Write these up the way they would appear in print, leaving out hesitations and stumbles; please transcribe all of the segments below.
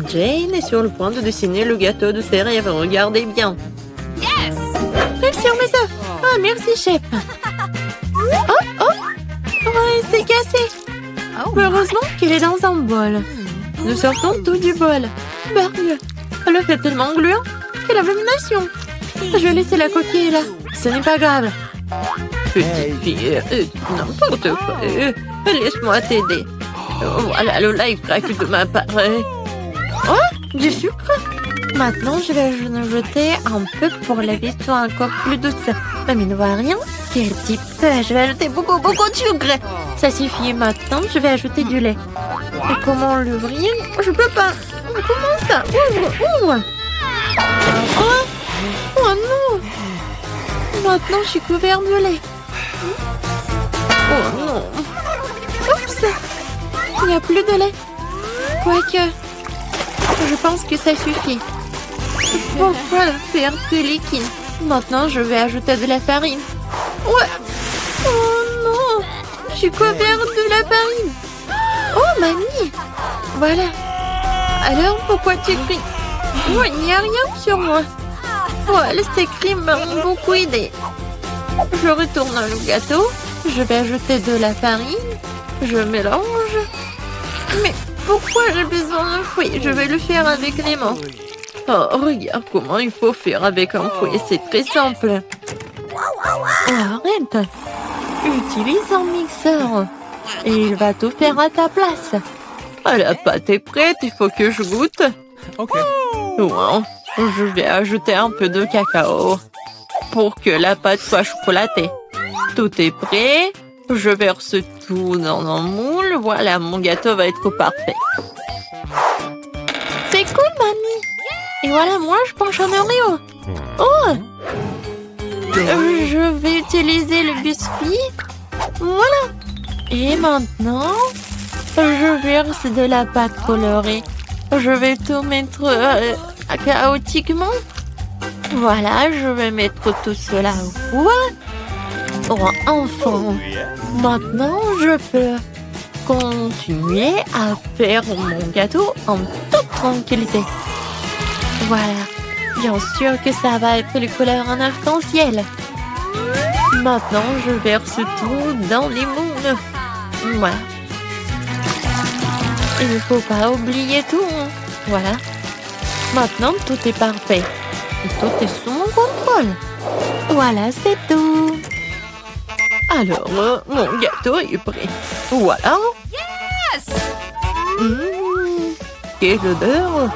Jane est sur le point de dessiner le gâteau de ses rêves. Regardez bien. Réussir mes œufs. Ah, merci, chef. Oh, ouais, c'est cassé. Heureusement qu'il est dans un bol. Nous sortons tout du bol. Bargue. Le fait tellement gluant. Quelle abomination. Je vais laisser la coquille là. Ce n'est pas grave. Petite fille, n'importe quoi. Laisse-moi t'aider. Voilà le live crack de ma part. Oh, du sucre. Maintenant, je vais en jeter un peu pour la vie soit encore plus douce. Mamie ne voit rien. Quel petit peu. Je vais ajouter beaucoup de sucre. Ça suffit. Maintenant, je vais ajouter du lait. Et comment l'ouvrir? Je peux pas. Comment ça? Ouvre. Oh non. Maintenant, je suis couvert de lait. Oh non. Oups. Il n'y a plus de lait. Quoique, je pense que ça suffit. Pourquoi le faire plus liquide? Maintenant, je vais ajouter de la farine. Ouais. Oh non. Je suis couvert de la farine. Oh, mamie. Voilà. Alors, pourquoi tu cries? Oh, il n'y a rien sur moi. Ouais, ces cris m'ont beaucoup aidé. Je retourne le gâteau. Je vais ajouter de la farine. Je mélange. Mais pourquoi j'ai besoin d'un fouet? Je vais le faire avec les mains. Oh, regarde comment il faut faire avec un fouet. C'est très simple. Oh, arrête. Utilise un mixeur. Et il va tout faire à ta place. Ah, la pâte est prête. Il faut que je goûte. Ok. Wow. Je vais ajouter un peu de cacao pour que la pâte soit chocolatée. Tout est prêt. Je verse tout dans un moule. Voilà, mon gâteau va être parfait. C'est cool, mamie. Et voilà, moi, je penche un Oreo. Oh! Je vais utiliser le biscuit. Voilà. Et maintenant, je verse de la pâte colorée. Je vais tout mettre chaotiquement. Voilà, je vais mettre tout cela au four. Oh, enfin. Maintenant, je peux continuer à faire mon gâteau en toute tranquillité. Voilà. Bien sûr que ça va être les couleurs en arc-en-ciel. Maintenant, je verse tout dans les moules. Voilà. Il ne faut pas oublier tout. Voilà. Maintenant, tout est parfait. Tout est sous mon contrôle. Voilà, c'est tout. Alors, mon gâteau est prêt. Voilà. Yes! Quelle odeur.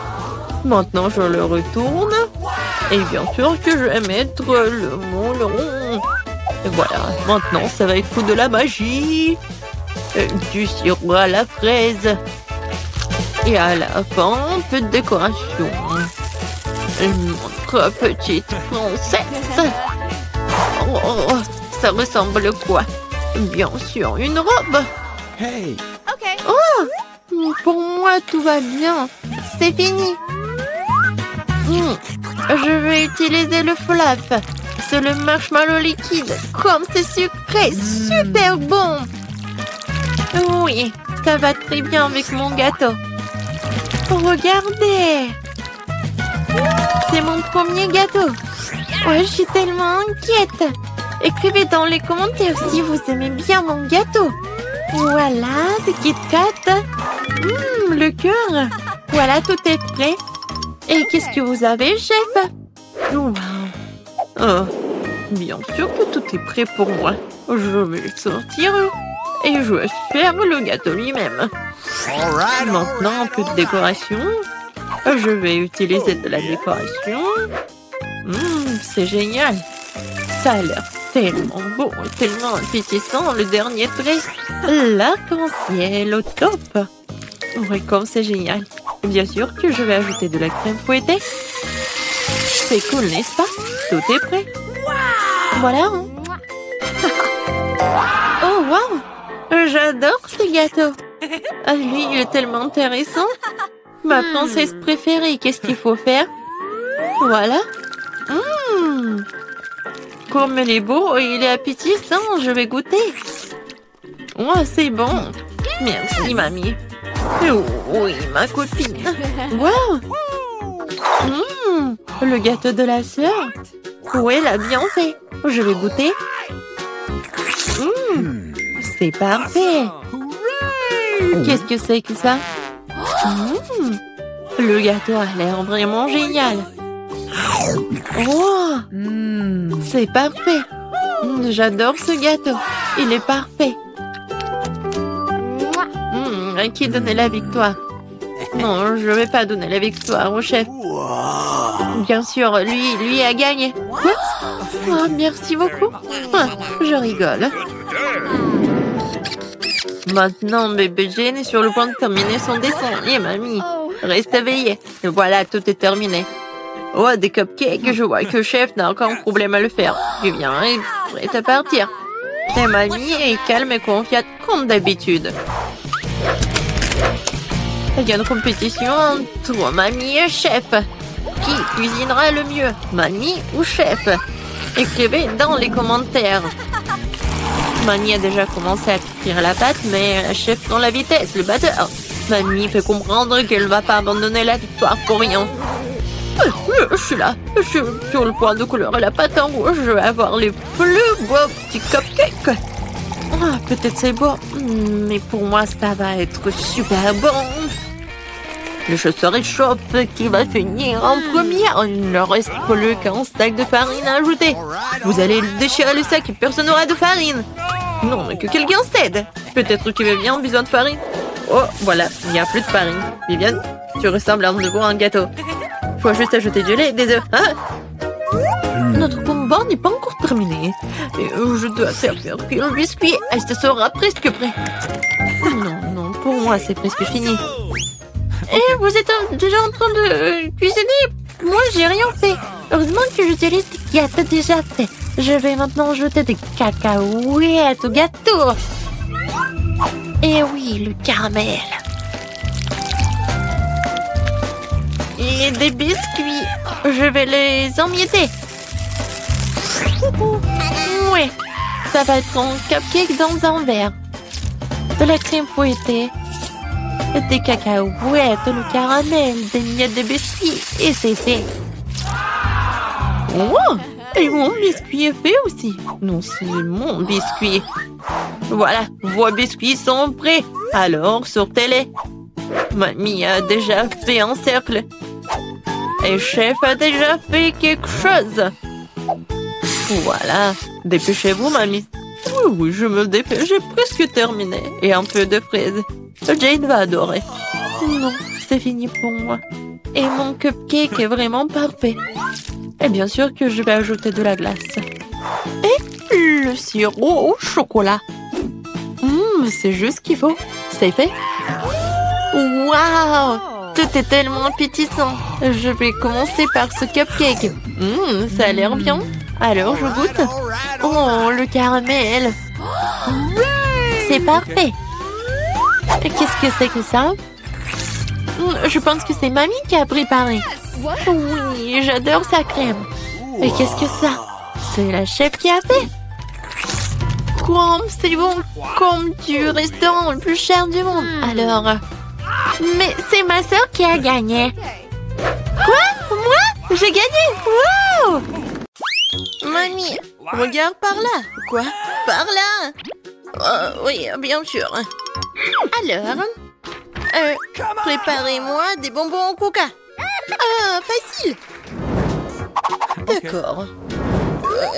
Maintenant, je le retourne. Et bien sûr que je vais mettre le moule rond. Et voilà. Maintenant, ça va être de la magie. Du sirop à la fraise. Et à la fin, un peu de décoration. Notre petite princesse. Oh, ça ressemble à quoi? Bien sûr, une robe. Hey. Ok. Oh, pour moi, tout va bien. C'est fini. Je vais utiliser le flap. C'est le marshmallow liquide. Comme c'est sucré, super bon. Oui, ça va très bien avec mon gâteau. Regardez. C'est mon premier gâteau. Ouais, je suis tellement inquiète. Écrivez dans les commentaires si vous aimez bien mon gâteau. Voilà, le Kit Kat. Le cœur. Voilà, tout est prêt. Et qu'est-ce que vous avez, chef? Wow. Oh, bien sûr que tout est prêt pour moi. Je vais le sortir et je vais faire le gâteau lui-même. Maintenant, un peu de décoration. Je vais utiliser de la décoration. C'est génial. Ça a l'air tellement beau et tellement appétissant. Le dernier trait. L'arc-en-ciel au top. Oui, comme c'est génial. Bien sûr que je vais ajouter de la crème fouettée. C'est cool, n'est-ce pas? Tout est prêt. Voilà. Oh, wow. J'adore ce gâteau. Ah, lui, il est tellement intéressant. Ma princesse préférée, qu'est-ce qu'il faut faire? Voilà. Comme il est beau et il est appétissant, je vais goûter. Oh, c'est bon. Merci, mamie. Oui, ma copine. Wow. Le gâteau de la sœur. Oui, elle a bien fait. Je vais goûter. C'est parfait. Qu'est-ce que c'est que ça? Le gâteau a l'air vraiment génial. Wow. C'est parfait. J'adore ce gâteau. Il est parfait. Qui donnait la victoire? Non, je ne vais pas donner la victoire au chef. Bien sûr, lui a gagné. Quoi? Oh, merci beaucoup. Ah, je rigole. Maintenant, bébé Jane est sur le point de terminer son dessin. Et mamie, reste éveillée. Et voilà, tout est terminé. Oh, des cupcakes. Je vois que le chef n'a aucun problème à le faire. Tu viens et prête à partir. Et mamie est calme et confiante comme d'habitude. Il y a une compétition entre mamie et chef. Qui cuisinera le mieux, mamie ou chef? Écrivez dans les commentaires. Mamie a déjà commencé à cuire la pâte, mais le chef prend la vitesse, le batteur. Mamie fait comprendre qu'elle ne va pas abandonner la victoire pour rien. Je suis là. Je suis sur le point de colorer la pâte en rouge. Je vais avoir les plus beaux petits cupcakes. Ah, peut-être c'est beau, mais pour moi, ça va être super bon. Le chasseur échauffe qui va finir en première. Il ne reste plus qu'un sac de farine à ajouter. Vous allez déchirer le sac et personne n'aura de farine. Non, mais que quelqu'un cède. Peut-être que Viviane a besoin de farine. Oh, voilà, il n'y a plus de farine. Viviane, tu ressembles à un gâteau. Faut juste ajouter du lait et des œufs. Hein? Notre combat n'est pas encore terminé. Je dois servir le biscuit. Ce sera presque prêt. Non, pour moi, c'est presque fini. Et vous êtes déjà en train de cuisiner? Moi, j'ai rien fait. Heureusement que j'utilise des gâteaux déjà faits. Je vais maintenant ajouter des cacahuètes au gâteau. Et oui, le caramel. Et des biscuits. Je vais les emietter. Oui, ça va être un cupcake dans un verre. De la crème fouettée. Des cacahuètes, le caramel, des miettes de biscuits. Et c'est fait. Oh, et mon biscuit est fait aussi. Non, c'est mon biscuit. Voilà, vos biscuits sont prêts. Alors, sortez-les. Mamie a déjà fait un cercle. Et chef a déjà fait quelque chose. Voilà, dépêchez-vous, mamie. Oui, je me dépêche, j'ai presque terminé. Et un peu de fraises. Jade va adorer. Non, c'est fini pour moi. Et mon cupcake est vraiment parfait. Et bien sûr que je vais ajouter de la glace. Et le sirop au chocolat. C'est juste ce qu'il faut. C'est fait. Waouh! Tout est tellement appétissant. Je vais commencer par ce cupcake. Ça a l'air bien. Alors, je goûte. Oh, le caramel. C'est parfait. Qu'est-ce que c'est que ça? Je pense que c'est mamie qui a préparé. Oui, j'adore sa crème. Et qu'est-ce que ça? C'est la chef qui a fait. Quoi? C'est bon comme du restaurant le plus cher du monde. Alors... Mais c'est ma sœur qui a gagné. Quoi? Moi? J'ai gagné? Wow! Mamie, regarde par là. Quoi? Par là? Oui, bien sûr. Alors, préparez-moi des bonbons au coca. Facile. D'accord.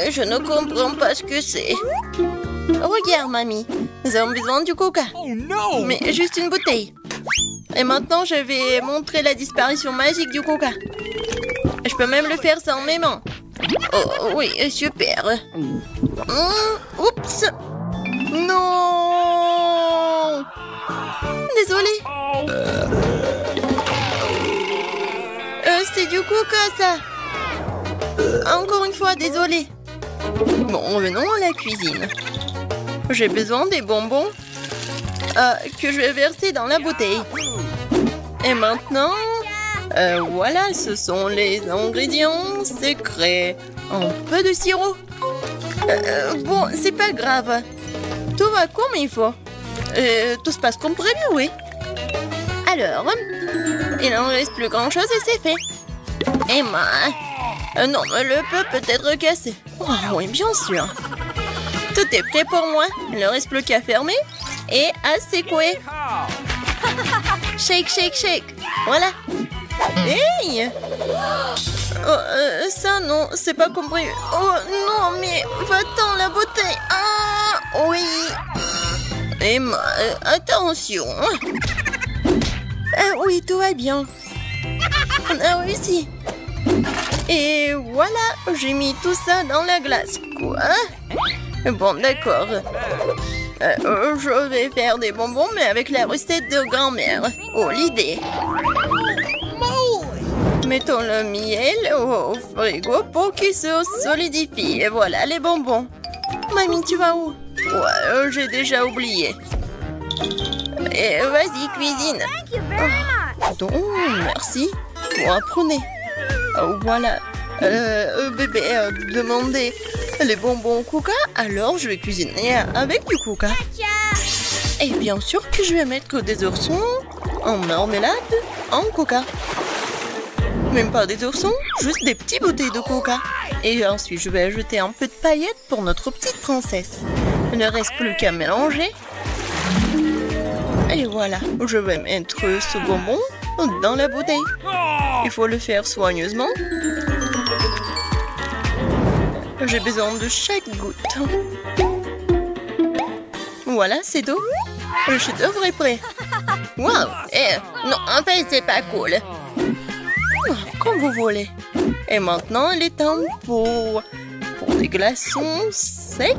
Je ne comprends pas ce que c'est. Regarde, mamie. Nous avons besoin du coca. Mais juste une bouteille. Et maintenant, je vais montrer la disparition magique du coca. Je peux même le faire sans mes mains. Oh, oui, super. Oups. Non. Désolée. C'est du coca, ça. Encore une fois, désolée. Bon, revenons à la cuisine. J'ai besoin des bonbons que je vais verser dans la bouteille. Et maintenant, voilà, ce sont les ingrédients secrets. Un peu de sirop. Bon, c'est pas grave. Tout va comme il faut. Tout se passe comme prévu, oui. Alors, il n'en reste plus grand-chose et c'est fait. Emma, non, le peut être cassé. Oh, oui, bien sûr. Tout est prêt pour moi. Il ne reste plus qu'à fermer et à secouer. Shake, shake, shake. Voilà. Hey! Oh, ça, non, c'est pas compris. Oh, non, mais va-t'en, la bouteille. Ah, oui. Emma, attention. Ah oui, tout va bien. On a réussi. Et voilà, j'ai mis tout ça dans la glace. Quoi? Bon, d'accord. Je vais faire des bonbons, mais avec la recette de grand-mère. Oh, l'idée. Mettons le miel au frigo pour qu'il se solidifie. Et voilà les bonbons. Mamie, tu vas où? Ouais, j'ai déjà oublié. Et vas-y, cuisine. Oh, merci. Bon, apprenez. Oh, voilà. Bébé demandez les bonbons au coca, alors je vais cuisiner avec du coca. Et bien sûr que je vais mettre des oursons en marmelade en coca. Même pas des oursons, juste des petites bouteilles de coca. Et ensuite, je vais ajouter un peu de paillettes pour notre petite princesse. Il ne reste plus qu'à mélanger. Et voilà, je vais mettre ce bonbon dans la bouteille. Il faut le faire soigneusement. J'ai besoin de chaque goutte. Voilà, c'est tout. Le chef-d'œuvre est prêt. Waouh! Non, en fait, c'est pas cool. Comme vous voulez. Et maintenant, il est temps pour des glaçons secs.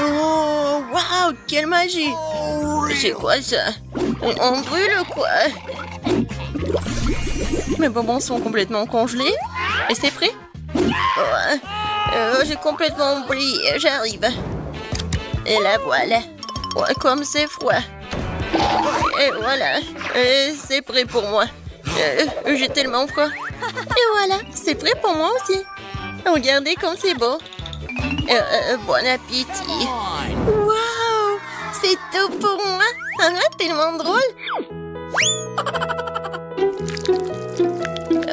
Oh, waouh, quelle magie! C'est quoi ça? On brûle quoi? Mes bonbons sont complètement congelés. Et c'est prêt? J'ai complètement oublié, j'arrive. Et la voilà. Ouais, comme c'est froid. Et voilà, c'est prêt pour moi. J'ai tellement froid. Et voilà, c'est prêt pour moi aussi. Regardez comme c'est beau. Bon appétit. Waouh, c'est tout pour moi. Tellement drôle.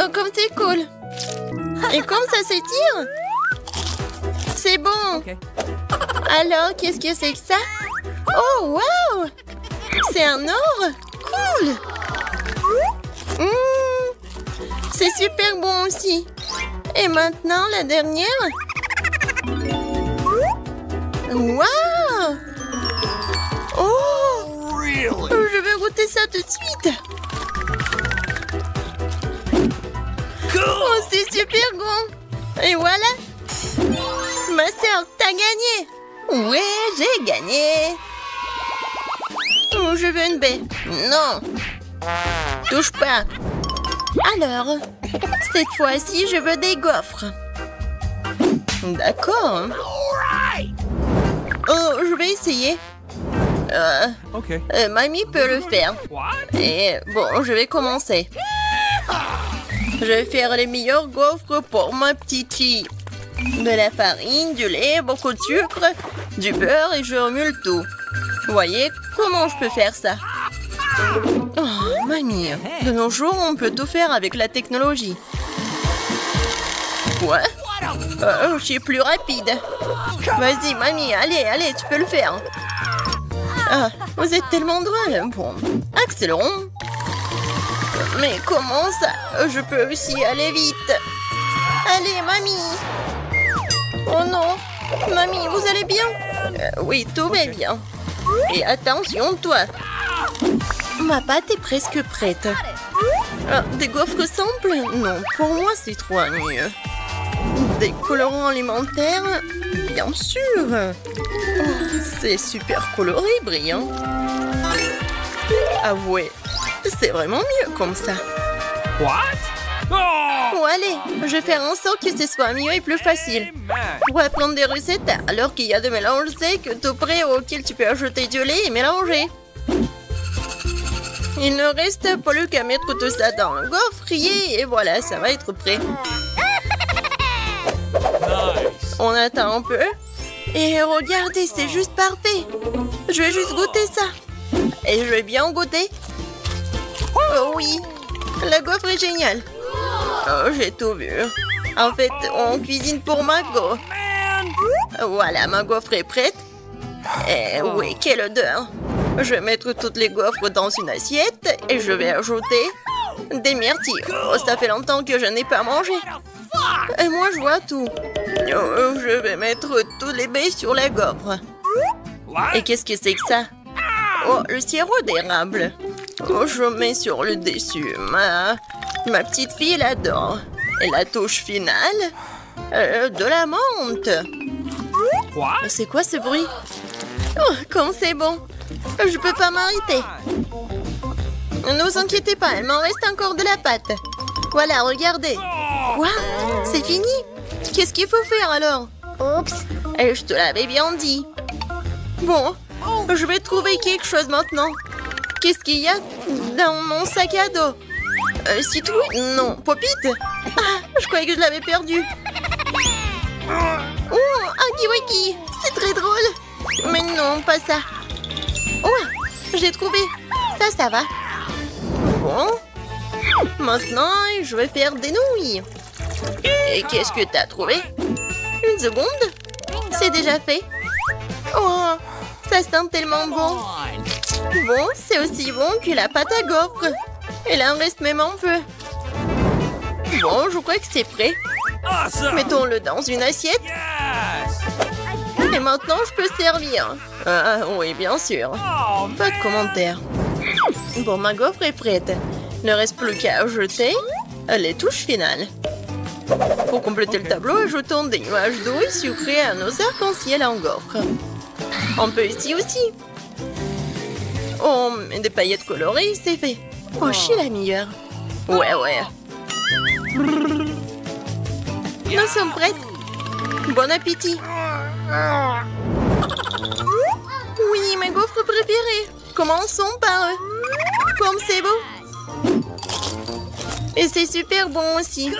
Oh, comme c'est cool. Et comme ça s'étire. C'est bon. Okay. Alors, qu'est-ce que c'est que ça? Oh, waouh! C'est un or? Cool! C'est super bon aussi. Et maintenant, la dernière. Waouh! Oh! Je vais goûter ça tout de suite. Oh, c'est super bon. Et voilà. Ma sœur, t'as gagné. Ouais, j'ai gagné. Oh, je veux une baie. Non. Touche pas. Alors, cette fois-ci, je veux des gaufres. D'accord. Oh, je vais essayer. Mamie peut le faire. Et bon, je vais commencer. Je vais faire les meilleurs gaufres pour ma petite fille. De la farine, du lait, beaucoup de sucre, du beurre et je remue le tout. Vous voyez comment je peux faire ça? Oh, mamie, de nos jours, on peut tout faire avec la technologie. Quoi? Je suis plus rapide. Vas-y, mamie, allez, tu peux le faire. Ah, vous êtes tellement drôle. Bon, accélérons. Mais comment ça? Je peux aussi aller vite. Allez, mamie. Oh non. Mamie, vous allez bien? Oui, tout va bien. Et attention, toi. Ma pâte est presque prête. Ah, des gaufres simples? Non, pour moi, c'est trop ennuyeux. Des colorants alimentaires? Bien sûr. Oh, c'est super coloré, brillant. Ah ouais, c'est vraiment mieux comme ça. What? Oh, allez, je vais faire en sorte que ce soit mieux et plus facile. Pour apprendre des recettes, alors qu'il y a des mélanges secs tout prêts auxquels tu peux ajouter du lait et mélanger. Il ne reste plus qu'à mettre tout ça dans le gaufrier et voilà, ça va être prêt. Nice. On attend un peu. Et regardez, c'est juste parfait. Je vais juste goûter ça. Et je vais bien goûter. Oh oui, la gaufre est géniale. Oh, j'ai tout vu. En fait, on cuisine pour ma gaufre. Voilà, ma gaufre est prête. Et oui, quelle odeur. Je vais mettre toutes les gaufres dans une assiette et je vais ajouter des myrtilles. Oh, ça fait longtemps que je n'ai pas mangé. Et moi, je vois tout. Oh, je vais mettre tous les baies sur la gaufre. Et qu'est-ce que c'est que ça? Oh, le sirop d'érable. Oh, je mets sur le dessus. Ma petite fille l'adore. Et la touche finale, de la menthe. C'est quoi ce bruit? Oh, comme c'est bon. Je peux pas m'arrêter. Ne vous inquiétez pas, il m'en reste encore de la pâte. Voilà, regardez. Quoi? C'est fini? Qu'est-ce qu'il faut faire alors? Oups. Et je te l'avais bien dit. Bon, je vais trouver quelque chose maintenant. Qu'est-ce qu'il y a dans mon sac à dos? Citrouille? Non. Popite? Ah, je croyais que je l'avais perdu. Oh, un kiwaki. C'est très drôle. Mais non, pas ça. Oh, j'ai trouvé. Ça va. Bon. Maintenant, je vais faire des nouilles. Et qu'est-ce que t'as trouvé? Une seconde. C'est déjà fait. Oh, ça sent tellement bon. Bon, c'est aussi bon que la pâte à gaufre. Il en reste même un peu. Bon, je crois que c'est prêt. Mettons-le dans une assiette. Et maintenant, je peux servir. Ah, oui, bien sûr. Pas de commentaires. Bon, ma gaufre est prête. Il ne reste plus qu'à ajouter les touches finales. Pour compléter le tableau, ajoutons des nuages d'eau sucrés à nos arcs-en-ciel en gaufre. On peut ici aussi. Oh, des paillettes colorées, c'est fait. Oh, je suis la meilleure. Ouais. Nous sommes prêtes. Bon appétit. Oui, ma gaufre préférée. Commençons par comme c'est beau. Et c'est super bon aussi.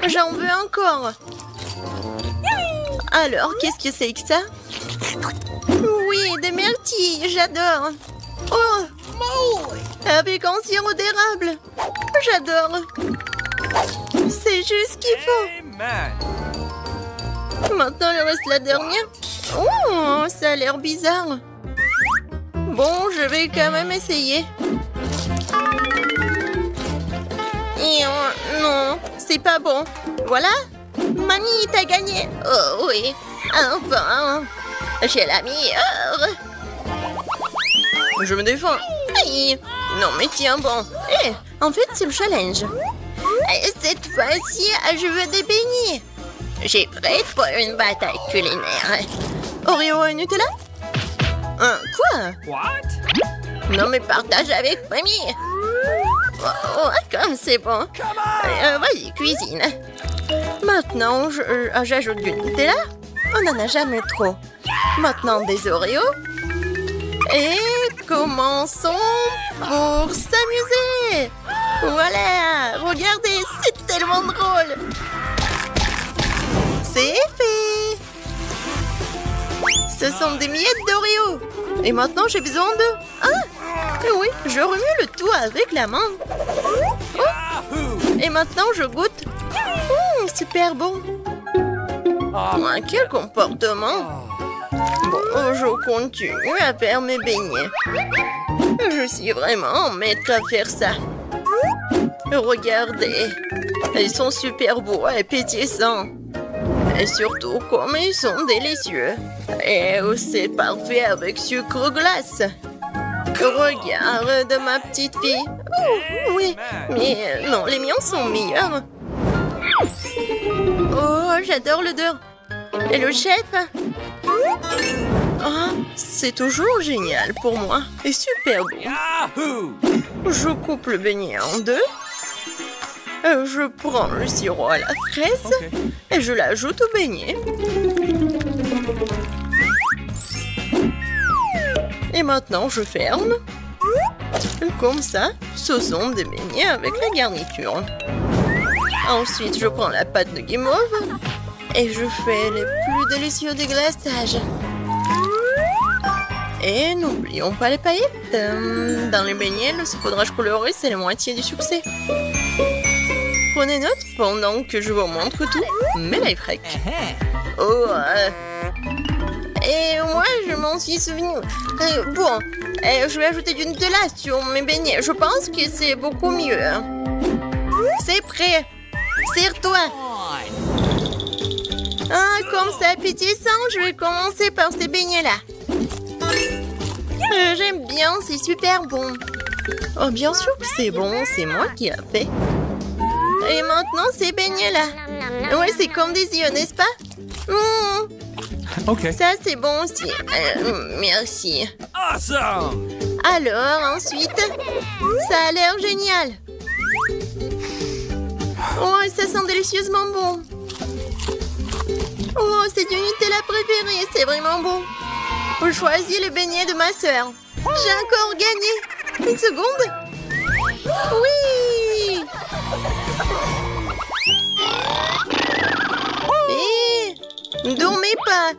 J'en veux encore. Alors, qu'est-ce que c'est que ça? Oui, des myrtilles, j'adore. Oh, avec un sirop d'érable. J'adore. C'est juste ce qu'il faut. Maintenant, il reste la dernière. Oh, ça a l'air bizarre. Bon, je vais quand même essayer. Et non, c'est pas bon. Voilà. Mamie, t'as gagné. Oh oui, enfin. J'ai la meilleure. Je me défends. Aïe. Non, mais tiens bon. En fait, c'est le challenge. Cette fois-ci, je veux des beignets. J'ai prête pour une bataille culinaire. Oreo et Nutella? Quoi? Non, mais partage avec mamie. Oh, comme c'est bon. Vas-y, cuisine. Maintenant, j'ajoute du Nutella. On n'en a jamais trop. Maintenant, des Oreos. Et commençons pour s'amuser. Voilà, regardez, c'est tellement drôle. C'est fait. Ce sont des miettes d'Oreo. Et maintenant, j'ai besoin de... oui, je remue le tout avec la main. Oh. Et maintenant, je goûte. Super bon. Quel comportement. Bon, je continue à faire mes beignets. Je suis vraiment maître à faire ça. Regardez. Ils sont super beaux et pétillants. Et surtout, comme ils sont délicieux. Et c'est parfait avec sucre glace. Regarde ma petite fille. Oh, oui, mais non, les miens sont meilleurs. Oh, j'adore l'odeur. Et le chef? C'est toujours génial pour moi. Et super bon. Je coupe le beignet en deux. Je prends le sirop à la fraise et je l'ajoute au beignet. Et maintenant, je ferme. Comme ça, ce sont des beignets avec la garniture. Ensuite, je prends la pâte de guimauve Et je fais les plus délicieux déglaçages. Et n'oublions pas les paillettes. Dans les beignets, le saupoudrage coloré, c'est la moitié du succès. Prenez note pendant que je vous montre tout. Mes lifehacks. Oh, et moi, je m'en suis souvenu. Bon, je vais ajouter du Nutella sur mes beignets. Je pense que c'est beaucoup mieux. C'est prêt. Serre-toi. Ah, comme c'est appétissant, je vais commencer par ces beignets-là. J'aime bien, c'est super bon. Oh, bien sûr que c'est bon, c'est moi qui ai fait. Et maintenant, ces beignets-là. Ouais, c'est comme des yeux, n'est-ce pas? Ok. Ça, c'est bon aussi. Merci. Awesome! Alors, ensuite, ça a l'air génial. Oh, ça sent délicieusement bon. Oh, c'est du Nutella préféré, c'est vraiment bon. Je choisis le beignet de ma sœur. J'ai encore gagné. Une seconde. Oui! Et dormez pas.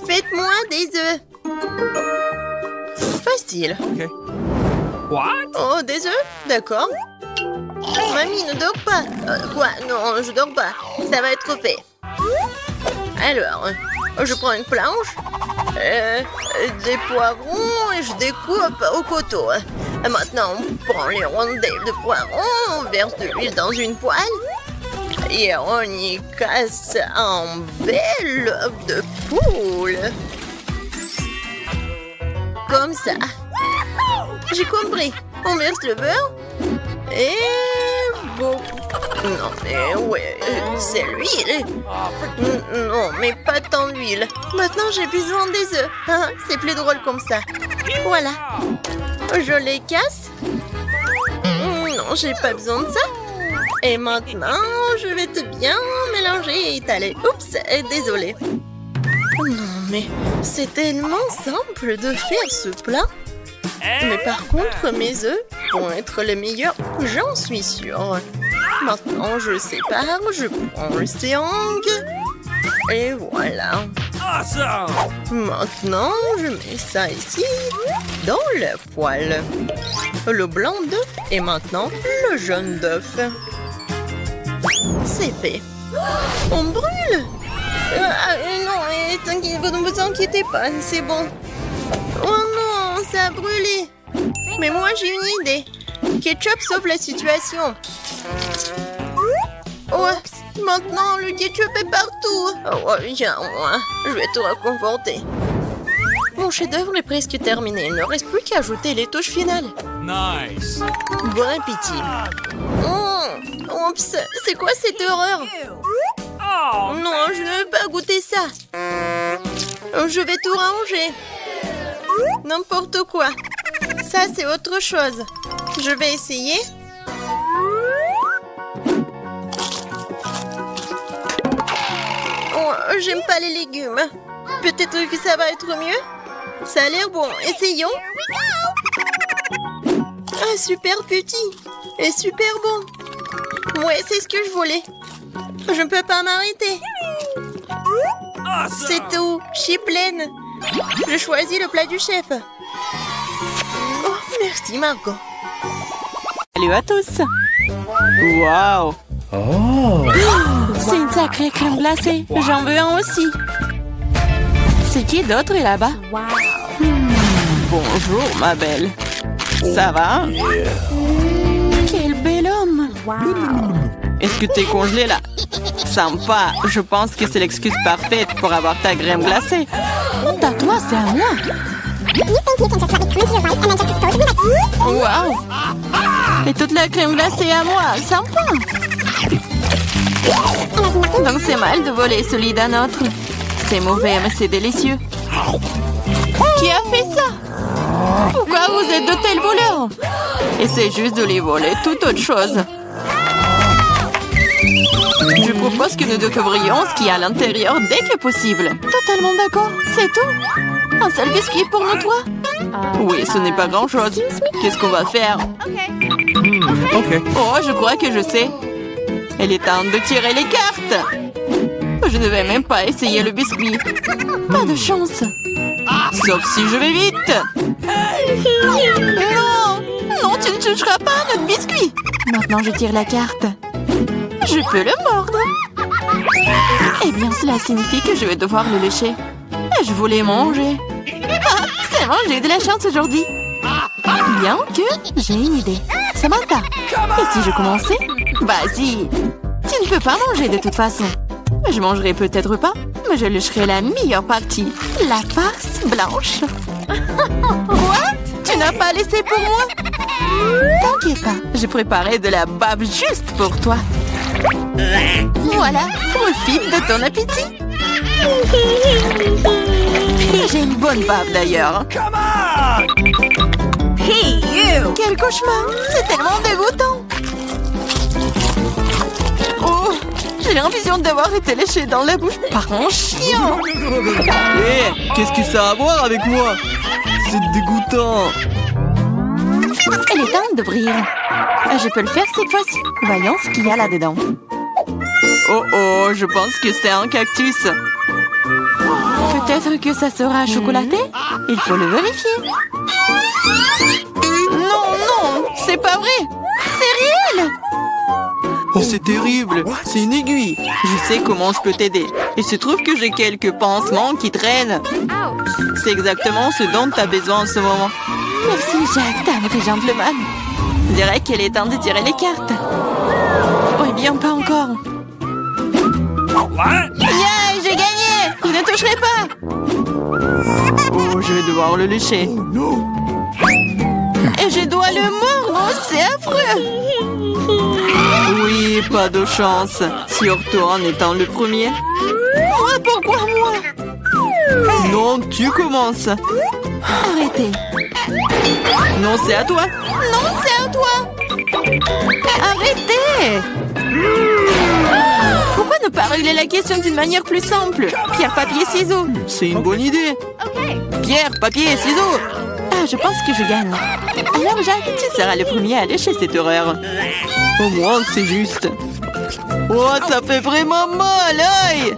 Faites-moi des œufs. Facile. Ok. What? Oh, des œufs? D'accord. Mamie, ne dors pas. Quoi? Non, je dors pas. Ça va être fait. Alors, je prends une planche, des poivrons et je découpe au couteau. Maintenant, on prend les rondelles de poivrons, on verse de l'huile dans une poêle et on y casse un bel œuf de poule. Comme ça. J'ai compris. On verse le beurre et bon. Non, mais ouais, c'est l'huile. Non, mais pas tant d'huile. Maintenant, j'ai besoin des œufs. C'est plus drôle comme ça. Voilà. Je les casse. Non, j'ai pas besoin de ça. Et maintenant, je vais tout bien mélanger et étaler. Oups, désolée. Non, mais c'est tellement simple de faire ce plat. Mais par contre, mes œufs vont être les meilleurs, j'en suis sûre. Maintenant, je sépare, je prends le triangle. Et voilà. Awesome! Maintenant, je mets ça ici, dans la poêle. Le blanc d'œuf et maintenant le jaune d'œuf. C'est fait. On brûle! Non, ne vous inquiétez pas, c'est bon. Oh non, ça a brûlé. Mais moi, j'ai une idée. Ketchup sauve la situation. Ouais, maintenant, le ketchup est partout. Oh, viens, je vais te réconforter. Mon chef-d'œuvre est presque terminé. Il ne reste plus qu'à ajouter les touches finales. Nice! Bon appétit. Oups, c'est quoi cette horreur? Oh! Non, je ne veux pas goûter ça. Je vais tout ranger. N'importe quoi. Ça, c'est autre chose. Je vais essayer. Oh, j'aime pas les légumes. Peut-être que ça va être mieux. Ça a l'air bon. Essayons. Ah, super petit. Et super bon. Ouais, c'est ce que je voulais. Je ne peux pas m'arrêter. Awesome! C'est tout. Je suis pleine. Je choisis le plat du chef. Oh, merci Margot. Salut à tous! Wow! Oh! C'est une sacrée crème glacée. J'en veux un aussi. C'est qui d'autre est là-bas? Bonjour, ma belle. Ça va? Quel bel homme! Est-ce que t'es congelé là? Sympa. Je pense que c'est l'excuse parfaite pour avoir ta crème glacée. Honte à toi, c'est à moi. Wow! Et toute la crème glacée à moi. Sympa. Donc c'est mal de voler celui d'un autre. C'est mauvais, mais c'est délicieux. Qui a fait ça? Pourquoi vous êtes de tels voleurs? Et c'est juste de les voler, toute autre chose. Je propose que nous découvrions ce qu'il y a à l'intérieur dès que possible. Totalement d'accord, c'est tout. Un seul biscuit pour nous trois? Oui, ce n'est pas grand-chose. Qu'est-ce qu'on va faire? Ok. Oh, je crois que je sais. Il est temps de tirer les cartes. Je ne vais même pas essayer le biscuit. Pas de chance. Sauf si je vais vite. Non! Non, tu ne toucheras pas à notre biscuit. Maintenant, je tire la carte. Je peux le mordre. Eh bien, cela signifie que je vais devoir le lécher. Je voulais manger. Ah, c'est bon, j'ai eu de la chance aujourd'hui. Bien que j'ai une idée. Samantha, et si je commençais? Vas-y. Tu ne peux pas manger de toute façon. Je mangerai peut-être pas, mais je lécherai la meilleure partie. La farce blanche. Quoi? Tu n'as pas laissé pour moi? T'inquiète pas, j'ai préparé de la bave juste pour toi. Voilà, profite de ton appétit. J'ai une bonne bave d'ailleurs. Hey, you! Quel cauchemar! C'est tellement dégoûtant! Oh! J'ai l'impression d'avoir été léchée dans la bouche par un chien! Hé, qu'est-ce que ça a à voir avec moi? C'est dégoûtant! Il est temps d'ouvrir. Je peux le faire cette fois-ci. Voyons ce qu'il y a là-dedans. Oh oh, je pense que c'est un cactus. Peut-être que ça sera chocolaté? Il faut le vérifier. Non, non, c'est pas vrai. C'est réel. Oh, c'est terrible! C'est une aiguille! Je sais comment je peux t'aider. Il se trouve que j'ai quelques pansements qui traînent. C'est exactement ce dont tu as besoin en ce moment. Merci, Jack, t'es un vrai gentleman. Je dirais qu'il est temps de tirer les cartes. Oh, bien, pas encore. What? Yeah, j'ai gagné! Je ne toucherai pas! Oh, je vais devoir le lécher. Et je dois le mordre, c'est affreux! Oui, pas de chance. Surtout en étant le premier. Moi, pourquoi moi? Non, tu commences! Arrêtez. Non, c'est à toi! Non, c'est à toi! Arrêtez! Pourquoi ne pas régler la question d'une manière plus simple? Pierre, papier, ciseaux. C'est une bonne idée! Pierre, papier, ciseaux. Ah, je pense que je gagne. Alors, Jacques, tu seras le premier à lécher cette horreur. Au moins, c'est juste! Oh, ça fait vraiment mal! Aïe!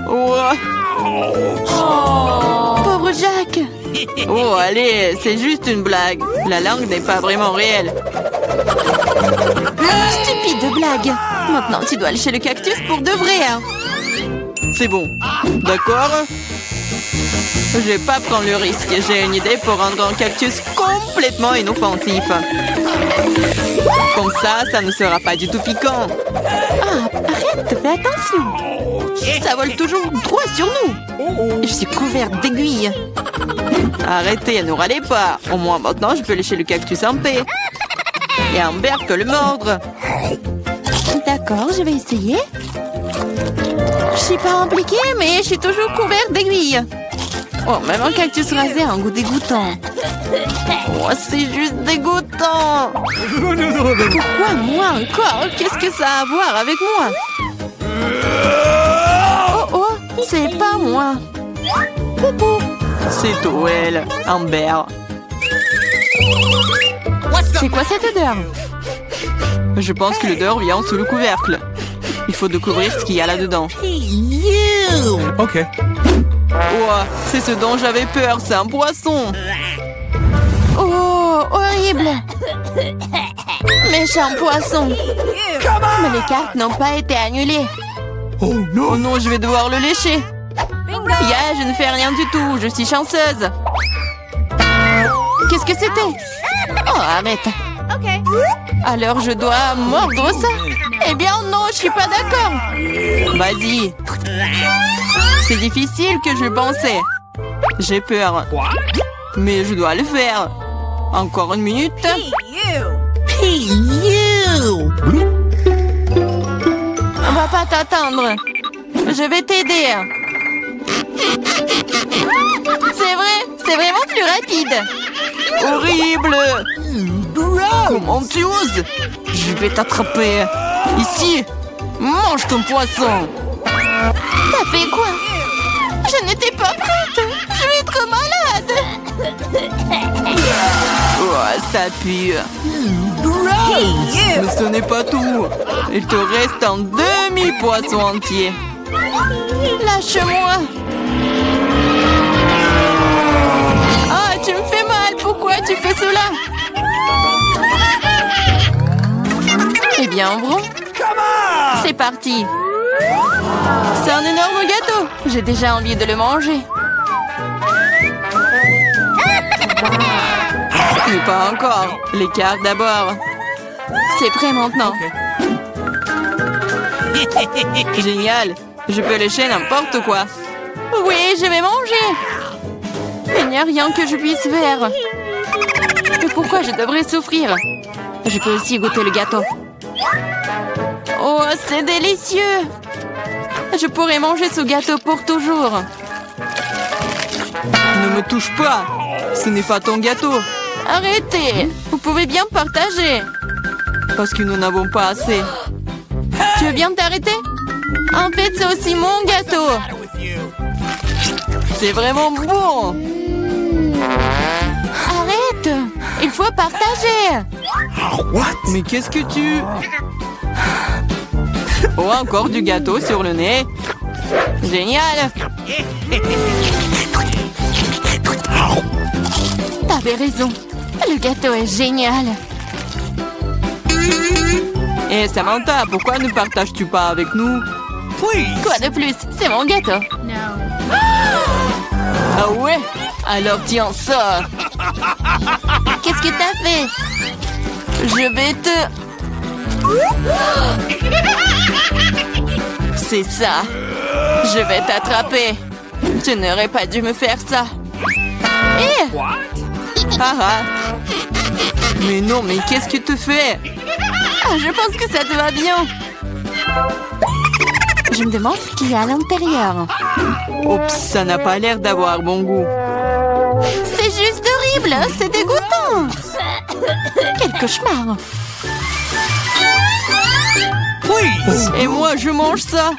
Oh, Pauvre Jacques. oh, allez, c'est juste une blague! La langue n'est pas vraiment réelle! Stupide blague. Maintenant, tu dois lécher le cactus pour de vrai. Hein. C'est bon, d'accord? Je vais pas prendre le risque. J'ai une idée pour rendre un cactus complètement inoffensif. Comme ça ne sera pas du tout piquant. Ah, arrête, fais attention. Ça vole toujours droit sur nous. Je suis couverte d'aiguilles. Arrêtez, ne râlez pas. Au moins maintenant, je peux lécher le cactus en paix. Et Amber peut le mordre. D'accord, je vais essayer. Je suis pas impliquée, mais je suis toujours couverte d'aiguilles. Oh, même un cactus rasé a un goût dégoûtant. Oh, c'est juste dégoûtant. Pourquoi moi encore? Qu'est-ce que ça a à voir avec moi? Oh, oh, c'est pas moi. Poupou. C'est Toel, Amber. C'est quoi cette odeur? Je pense que l'odeur vient sous le couvercle. Il faut découvrir ce qu'il y a là-dedans. OK. Oh, c'est ce dont j'avais peur, c'est un poisson. Oh, horrible. Méchant poisson. Mais les cartes n'ont pas été annulées. Oh non, je vais devoir le lécher. Ya, je ne fais rien du tout, je suis chanceuse. Qu'est-ce que c'était? Oh, arrête. Alors je dois mordre ça? Eh bien non, je suis pas d'accord. Vas-y. C'est difficile que je pensais. J'ai peur. Mais je dois le faire. Encore une minute. On va pas t'attendre. Je vais t'aider. C'est vrai, c'est vraiment plus rapide. Horrible! Comment tu oses? Je vais t'attraper. Ici. Mange ton poisson. T'as fait quoi? Je n'étais pas prête. Je vais être malade. Oh, ça pue. Mais ce n'est pas tout. Il te reste un demi-poisson entier. Lâche-moi. Ah, tu me fais mal. Pourquoi tu fais cela? Eh bien, ouvre. C'est parti. C'est un énorme gâteau. J'ai déjà envie de le manger. Mais pas encore. Les cartes d'abord. C'est prêt maintenant. Génial. Je peux lécher n'importe quoi. Oui, je vais manger. Il n'y a rien que je puisse faire. Mais pourquoi je devrais souffrir? Je peux aussi goûter le gâteau. Oh, c'est délicieux. Je pourrais manger ce gâteau pour toujours. Ne me touche pas. Ce n'est pas ton gâteau. Arrêtez. Vous pouvez bien partager. Parce que nous n'avons pas assez. Tu veux bien t'arrêter? En fait, c'est aussi mon gâteau. C'est vraiment bon. Arrête. Il faut partager. Mais qu'est-ce que tu... Oh, encore du gâteau sur le nez. Génial. T'avais raison. Le gâteau est génial. Et Samantha, pourquoi ne partages-tu pas avec nous? Quoi de plus? C'est mon gâteau. Ah ouais? Alors tiens ça. Qu'est-ce que t'as fait? Je vais te... C'est ça. Je vais t'attraper. Tu n'aurais pas dû me faire ça. Eh! Ah ah. Mais non, mais qu'est-ce que tu fais? Ah, je pense que ça te va bien. Je me demande ce qu'il y a à l'intérieur. Oups, ça n'a pas l'air d'avoir bon goût. C'est juste horrible, c'est dégoûtant. Quel cauchemar. Et moi, je mange ça.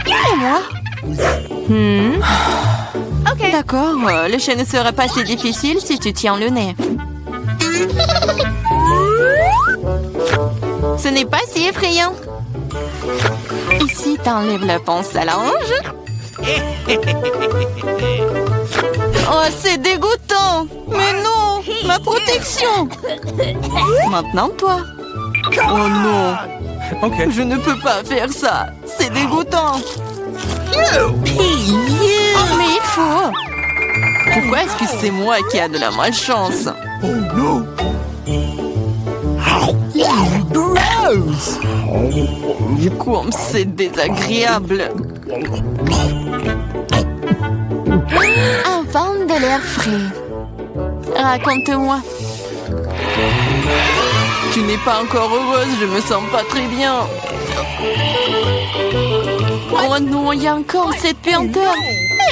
Et moi? Ok. D'accord, le chien ne sera pas si difficile si tu tiens le nez. Ce n'est pas si effrayant. Ici, t'enlèves la pince à linge. Oh, c'est dégoûtant. Mais non, ma protection. Maintenant, toi. Oh non. Okay. Je ne peux pas faire ça. C'est dégoûtant. Oh, mais il faut. Pourquoi est-ce que c'est moi qui a de la malchance? Oh non. Gross. Comme c'est désagréable. Un vent de l'air frais. Raconte-moi. Tu n'es pas encore heureuse, je me sens pas très bien. Oh non, il y a encore cette puanteur.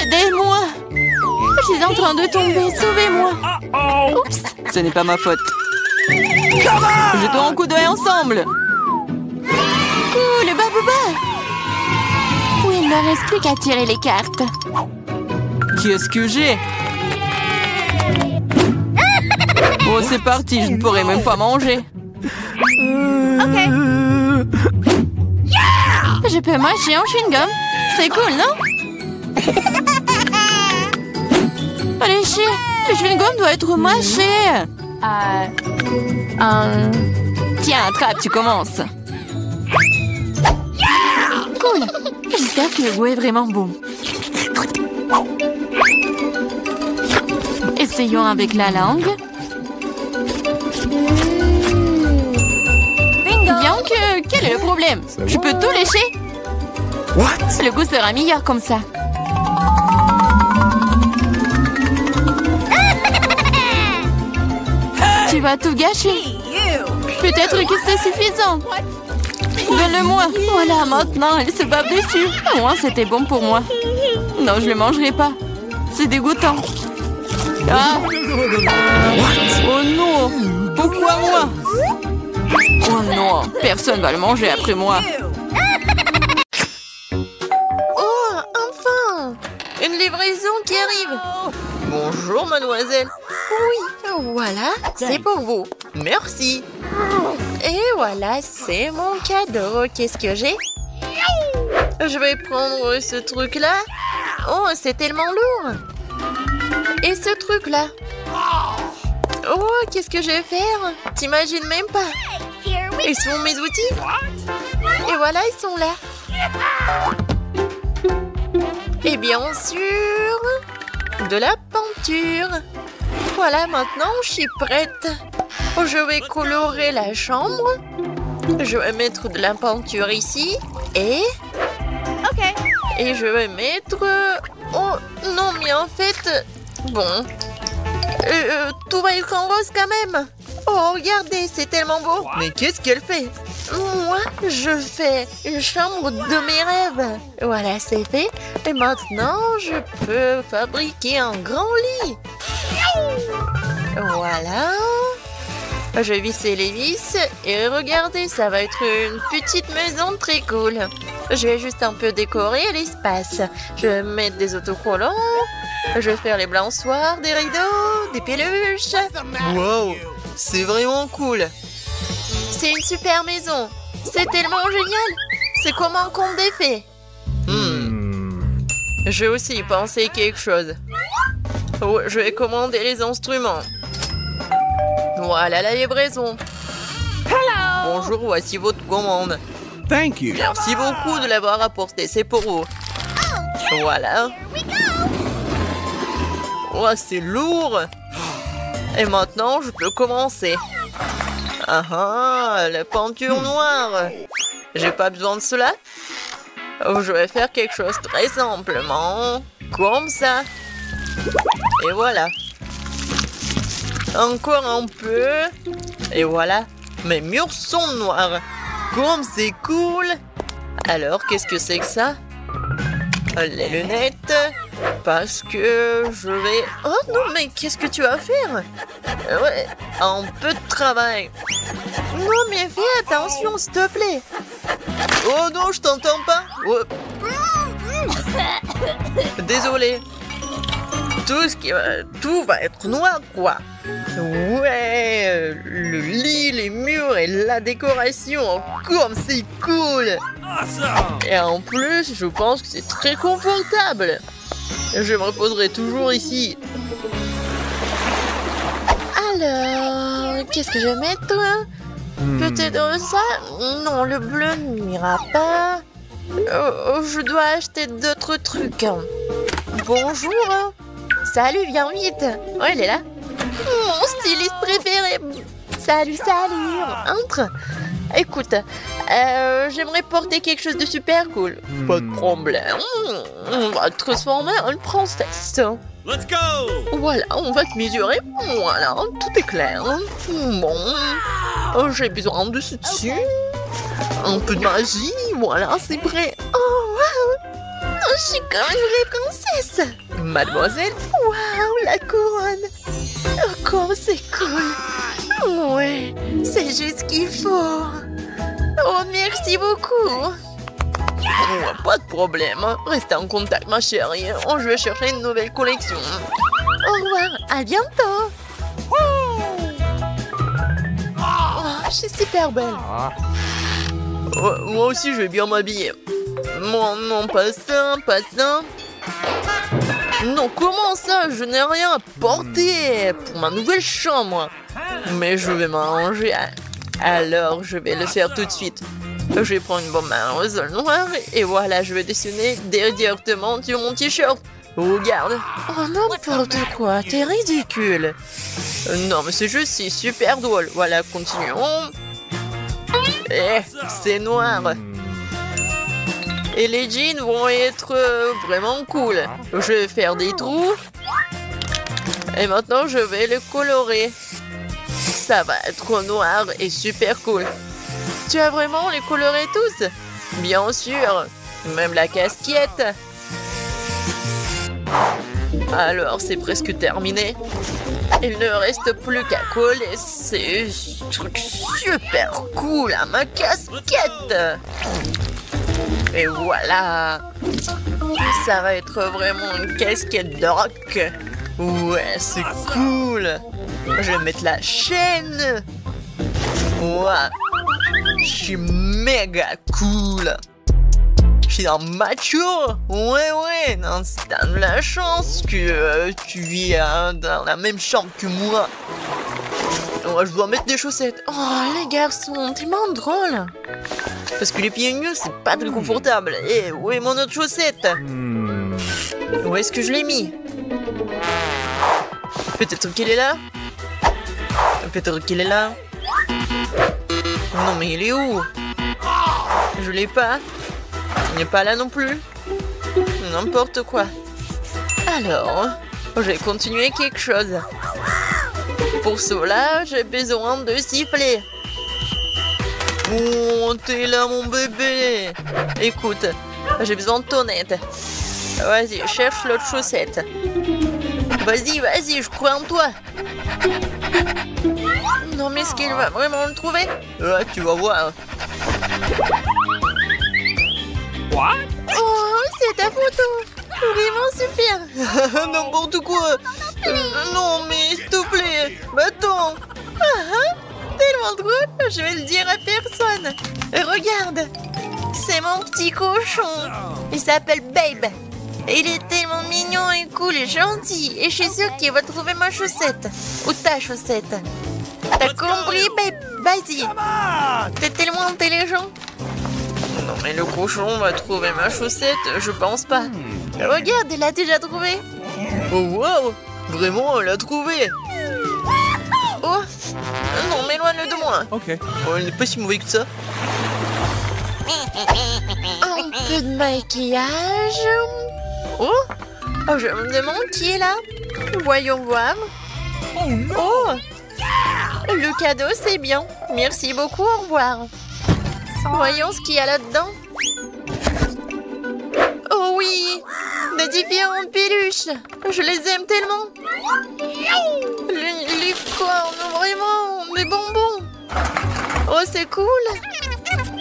Aidez-moi. Je suis en train de tomber, sauvez-moi. Oups, ce n'est pas ma faute. Jetons un coup d'œil ensemble. Cool, babouba. Oui, il ne reste plus qu'à tirer les cartes. Qu'est-ce que j'ai? Oh, c'est parti, je ne pourrai même pas manger. Ok. Je peux mâcher un chewing-gum. C'est cool, non? Allez, chier. Le chewing-gum doit être mâché. Tiens, attrape, tu commences. Cool. J'espère que le goût est vraiment bon. Essayons avec la langue. Bien que... Quel est le problème? Je peux tout lécher? What? Le goût sera meilleur comme ça. Tu vas tout gâcher. Peut-être que c'est suffisant. Donne-le-moi. Voilà, maintenant, elle se bave dessus. Au moins, c'était bon pour moi. Non, je ne le mangerai pas. C'est dégoûtant. Ah. Oh non. Pourquoi moi? Oh non, personne va le manger après moi. Oh, enfin! Une livraison qui arrive. Bonjour, mademoiselle. Oui, voilà, c'est pour vous. Merci. Et voilà, c'est mon cadeau. Qu'est-ce que j'ai? Je vais prendre ce truc-là. Oh, c'est tellement lourd. Et ce truc-là. Oh, qu'est-ce que je vais faire? T'imagines même pas. Ils sont mes outils. Et voilà, ils sont là. Et bien sûr, de la peinture. Voilà, maintenant, je suis prête. Je vais colorer la chambre. Je vais mettre de la peinture ici. Et je vais mettre... Oh, non, mais en fait... Bon... tout va être en rose quand même. Oh, regardez, c'est tellement beau. Mais qu'est-ce qu'elle fait? Moi, je fais une chambre de mes rêves. Voilà, c'est fait. Et maintenant, je peux fabriquer un grand lit. Voilà. Je vais visser les vis. Et regardez, ça va être une petite maison très cool. Je vais juste un peu décorer l'espace. Je vais mettre des autocollants. Je vais faire les balançoires, des rideaux, des peluches. Wow, c'est vraiment cool. C'est une super maison. C'est tellement génial. C'est comme un conte des fées. J'ai aussi pensé quelque chose. Oh, je vais commander les instruments. Voilà la livraison. Bonjour, voici votre commande. Thank you. Merci beaucoup de l'avoir apporté, c'est pour vous. Voilà. Oh, c'est lourd. Et maintenant, je peux commencer. Ah, la peinture noire. J'ai pas besoin de cela. Oh, je vais faire quelque chose très simplement. Comme ça. Et voilà. Encore un peu. Et voilà. Mes murs sont noirs. Comme c'est cool. Alors, qu'est-ce que c'est que ça? Les lunettes. Parce que je vais... Oh non, mais qu'est-ce que tu vas faire? Ouais, un peu de travail. Non, mais fais attention, s'il te plaît. Oh non, je t'entends pas. Oh. Désolé. Tout va être noir, quoi. Ouais, le lit, les murs et la décoration. Comme c'est cool. Et en plus, je pense que c'est très confortable. Je me reposerai toujours ici. Alors, qu'est-ce que je vais mettre? Peut-être ça? Non, le bleu n'ira pas. Je dois acheter d'autres trucs. Bonjour. Salut, viens vite. Oh, elle est là. Mon styliste préféré. Salut, salut. Entre. Écoute, j'aimerais porter quelque chose de super cool. Pas de problème. On va te transformer en une princesse. Let's go. Voilà, on va te mesurer. Voilà, tout est clair. Bon, j'ai besoin de ce dessus. Un peu de magie. Voilà, c'est prêt. Oh, waouh. Je suis comme une vraie princesse. Mademoiselle, waouh, la couronne. Oh, comme c'est cool. Ouais, c'est juste ce qu'il faut. Oh, merci beaucoup. Oh, pas de problème. Restez en contact, ma chérie. Oh, je vais chercher une nouvelle collection. Au revoir, à bientôt. Oh, je suis super belle. Oh, moi aussi, je vais bien m'habiller. Non, pas ça, pas ça. Non, comment ça? Je n'ai rien à porter pour ma nouvelle chambre. Mais je vais m'arranger. Alors, je vais le faire tout de suite. Je vais prendre une bombe à rose noire et voilà, je vais dessiner directement sur mon t-shirt. Regarde. Oh, n'importe quoi, t'es ridicule. Non, mais c'est juste, c'est super drôle. Voilà, continuons. Eh, c'est noir. Et les jeans vont être vraiment cool. Je vais faire des trous. Et maintenant, je vais le colorer. Ça va être noir et super cool. Tu as vraiment les colorés tous? Bien sûr. Même la casquette. Alors, c'est presque terminé. Il ne reste plus qu'à coller ces trucs super cool à ma casquette. Et voilà. Ça va être vraiment une casquette de rock. Ouais, c'est cool. Je vais mettre la chaîne. Ouais. Je suis méga cool. Je suis un macho. Ouais. Non, t'as de la chance que tu vis dans la même chambre que moi. Ouais, je dois mettre des chaussettes. Oh, les garçons, tellement drôle. Parce que les pieds nus, c'est pas très confortable. Eh, où est mon autre chaussette? Où est-ce que je l'ai mis? Peut-être qu'elle est là? Peut-être qu'elle est là? Non, mais il est où? Je l'ai pas. Il n'est pas là non plus. N'importe quoi. Alors, je vais continuer quelque chose. Pour cela, j'ai besoin de siffler. Oh, t'es là, mon bébé. Écoute, j'ai besoin de ton aide. Vas-y, cherche l'autre chaussette. Vas-y, je crois en toi. Non, mais est-ce qu'il va vraiment le trouver? Ouais, tu vas voir. What? Oh, c'est ta photo. Vraiment super. N'importe quoi. Non, mais s'il te plaît. Attends. Tellement drôle, je vais le dire à personne. Regarde, c'est mon petit cochon. Il s'appelle Babe. Il est tellement mignon et cool et gentil. Et je suis sûre qu'il va trouver ma chaussette. Ou ta chaussette. T'as compris, Babe? Vas-y. T'es tellement intelligent. Non, mais le cochon va trouver ma chaussette, je pense pas. Regarde, il l'a déjà trouvé. Oh, wow. Vraiment, elle l'a trouvé. Oh, non, m'éloigne de moi. Okay. Oh, elle n'est pas si mauvais que ça. Un peu de maquillage. Oh, je me demande qui est là. Voyons voir. Oh, le cadeau, c'est bien. Merci beaucoup, au revoir. Voyons ce qu'il y a là-dedans. Oh oui, des différentes peluches. Je les aime tellement. Les cornes, vraiment, des bonbons. Oh, c'est cool.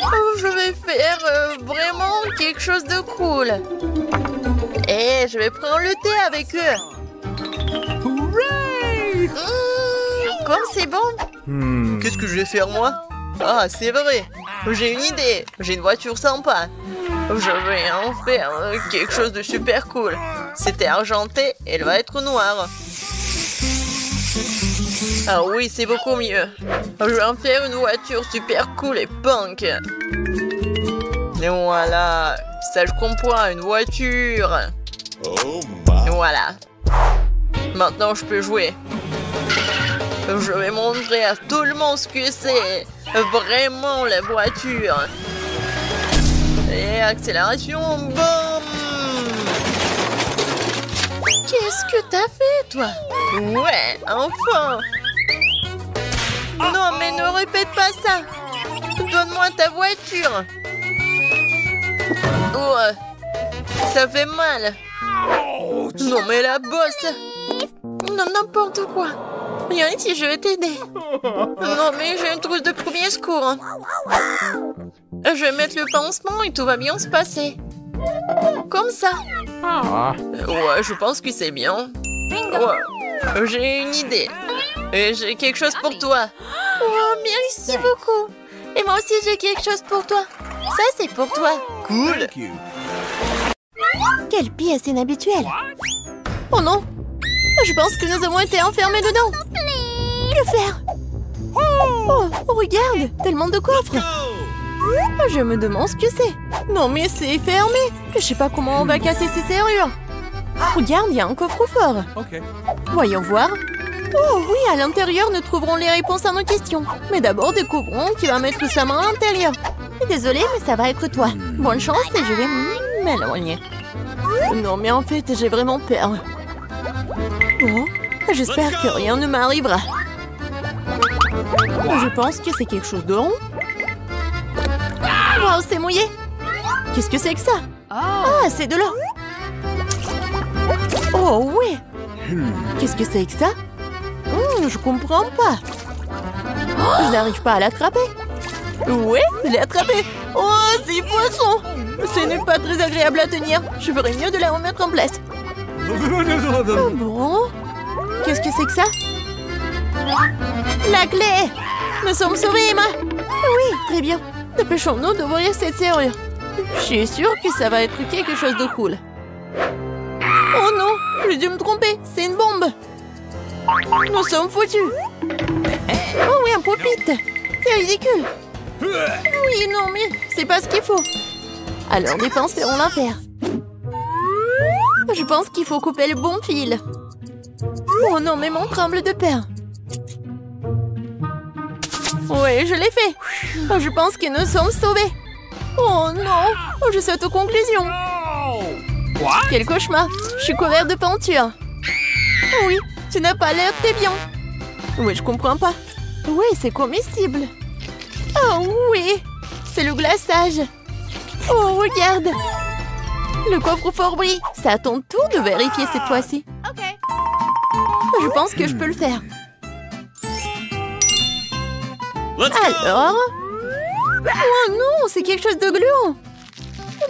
Oh, je vais faire vraiment quelque chose de cool. Et je vais prendre le thé avec eux. Hooray! Comme c'est bon. Qu'est-ce que je vais faire, moi? Ah, c'est vrai. J'ai une idée. J'ai une voiture sympa. Je vais en faire quelque chose de super cool. C'était argenté, elle va être noire. Ah oui, c'est beaucoup mieux. Je vais en faire une voiture super cool et punk. Et voilà. Ça, je comprends, une voiture. Voilà. Maintenant, je peux jouer. Je vais montrer à tout le monde ce que c'est. Vraiment, la voiture. Et accélération, boum! Qu'est-ce que t'as fait, toi? Ouais, enfin! Non, mais ne répète pas ça. Donne-moi ta voiture. Oh, ça fait mal. Non, mais la bosse! Non, n'importe quoi. Viens ici, je vais t'aider. Non, mais j'ai une trousse de premier secours. Je vais mettre le pansement et tout va bien se passer. Comme ça. Ouais, je pense que c'est bien. Ouais, j'ai une idée. Et j'ai quelque chose pour toi. Oh, merci beaucoup. Et moi aussi, j'ai quelque chose pour toi. Ça, c'est pour toi. Cool. Thank you. Quelle pièce inhabituelle. Oh non. Je pense que nous avons été enfermés dedans. Que faire? Oh, regarde, tellement de coffres. Je me demande ce que c'est. Non, mais c'est fermé. Je sais pas comment on va casser ces serrures. Regarde, il y a un coffre-fort. Okay. Voyons voir. Oh oui, à l'intérieur, nous trouverons les réponses à nos questions. Mais d'abord, découvrons qui va mettre sa main à l'intérieur. Désolée, mais ça va être toi. Bonne chance et je vais m'éloigner. Non, mais en fait, j'ai vraiment peur. Oh, j'espère que rien ne m'arrivera. Je pense que c'est quelque chose de rond. Wow, c'est mouillé. Qu'est-ce que c'est que ça? Ah, c'est de l'eau. Oh, ouais. Qu'est-ce que c'est que ça? Je comprends pas. Je n'arrive pas à l'attraper. Ouais, je l'ai attrapé. Oh, c'est poisson. Ce n'est pas très agréable à tenir. Je ferais mieux de la remettre en place. Oh bon? Qu'est-ce que c'est que ça? La clé! Nous sommes sauvés, Emma! Oui, très bien. Dépêchons-nous d'ouvrir cette serrure. Je suis sûre que ça va être quelque chose de cool. Oh non, j'ai dû me tromper, c'est une bombe. Nous sommes foutus. Oh oui, un pop-it. C'est ridicule. Oui, non, mais c'est pas ce qu'il faut. Alors, les pinces feront l'affaire. Je pense qu'il faut couper le bon fil. Oh non, mais mon tremble de peur. Oui, je l'ai fait. Oh, je pense que nous sommes sauvés. Oh non, oh, je saute aux conclusions. Quel cauchemar. Je suis couvert de peinture. Oh oui, tu n'as pas l'air très bien. Oui, je comprends pas. Oui, c'est comestible. Oh oui, c'est le glaçage. Oh, regarde. Le coffre-fort brille. C'est à ton tour de vérifier cette fois-ci. Je pense que je peux le faire. Alors? Oh non, c'est quelque chose de gluant.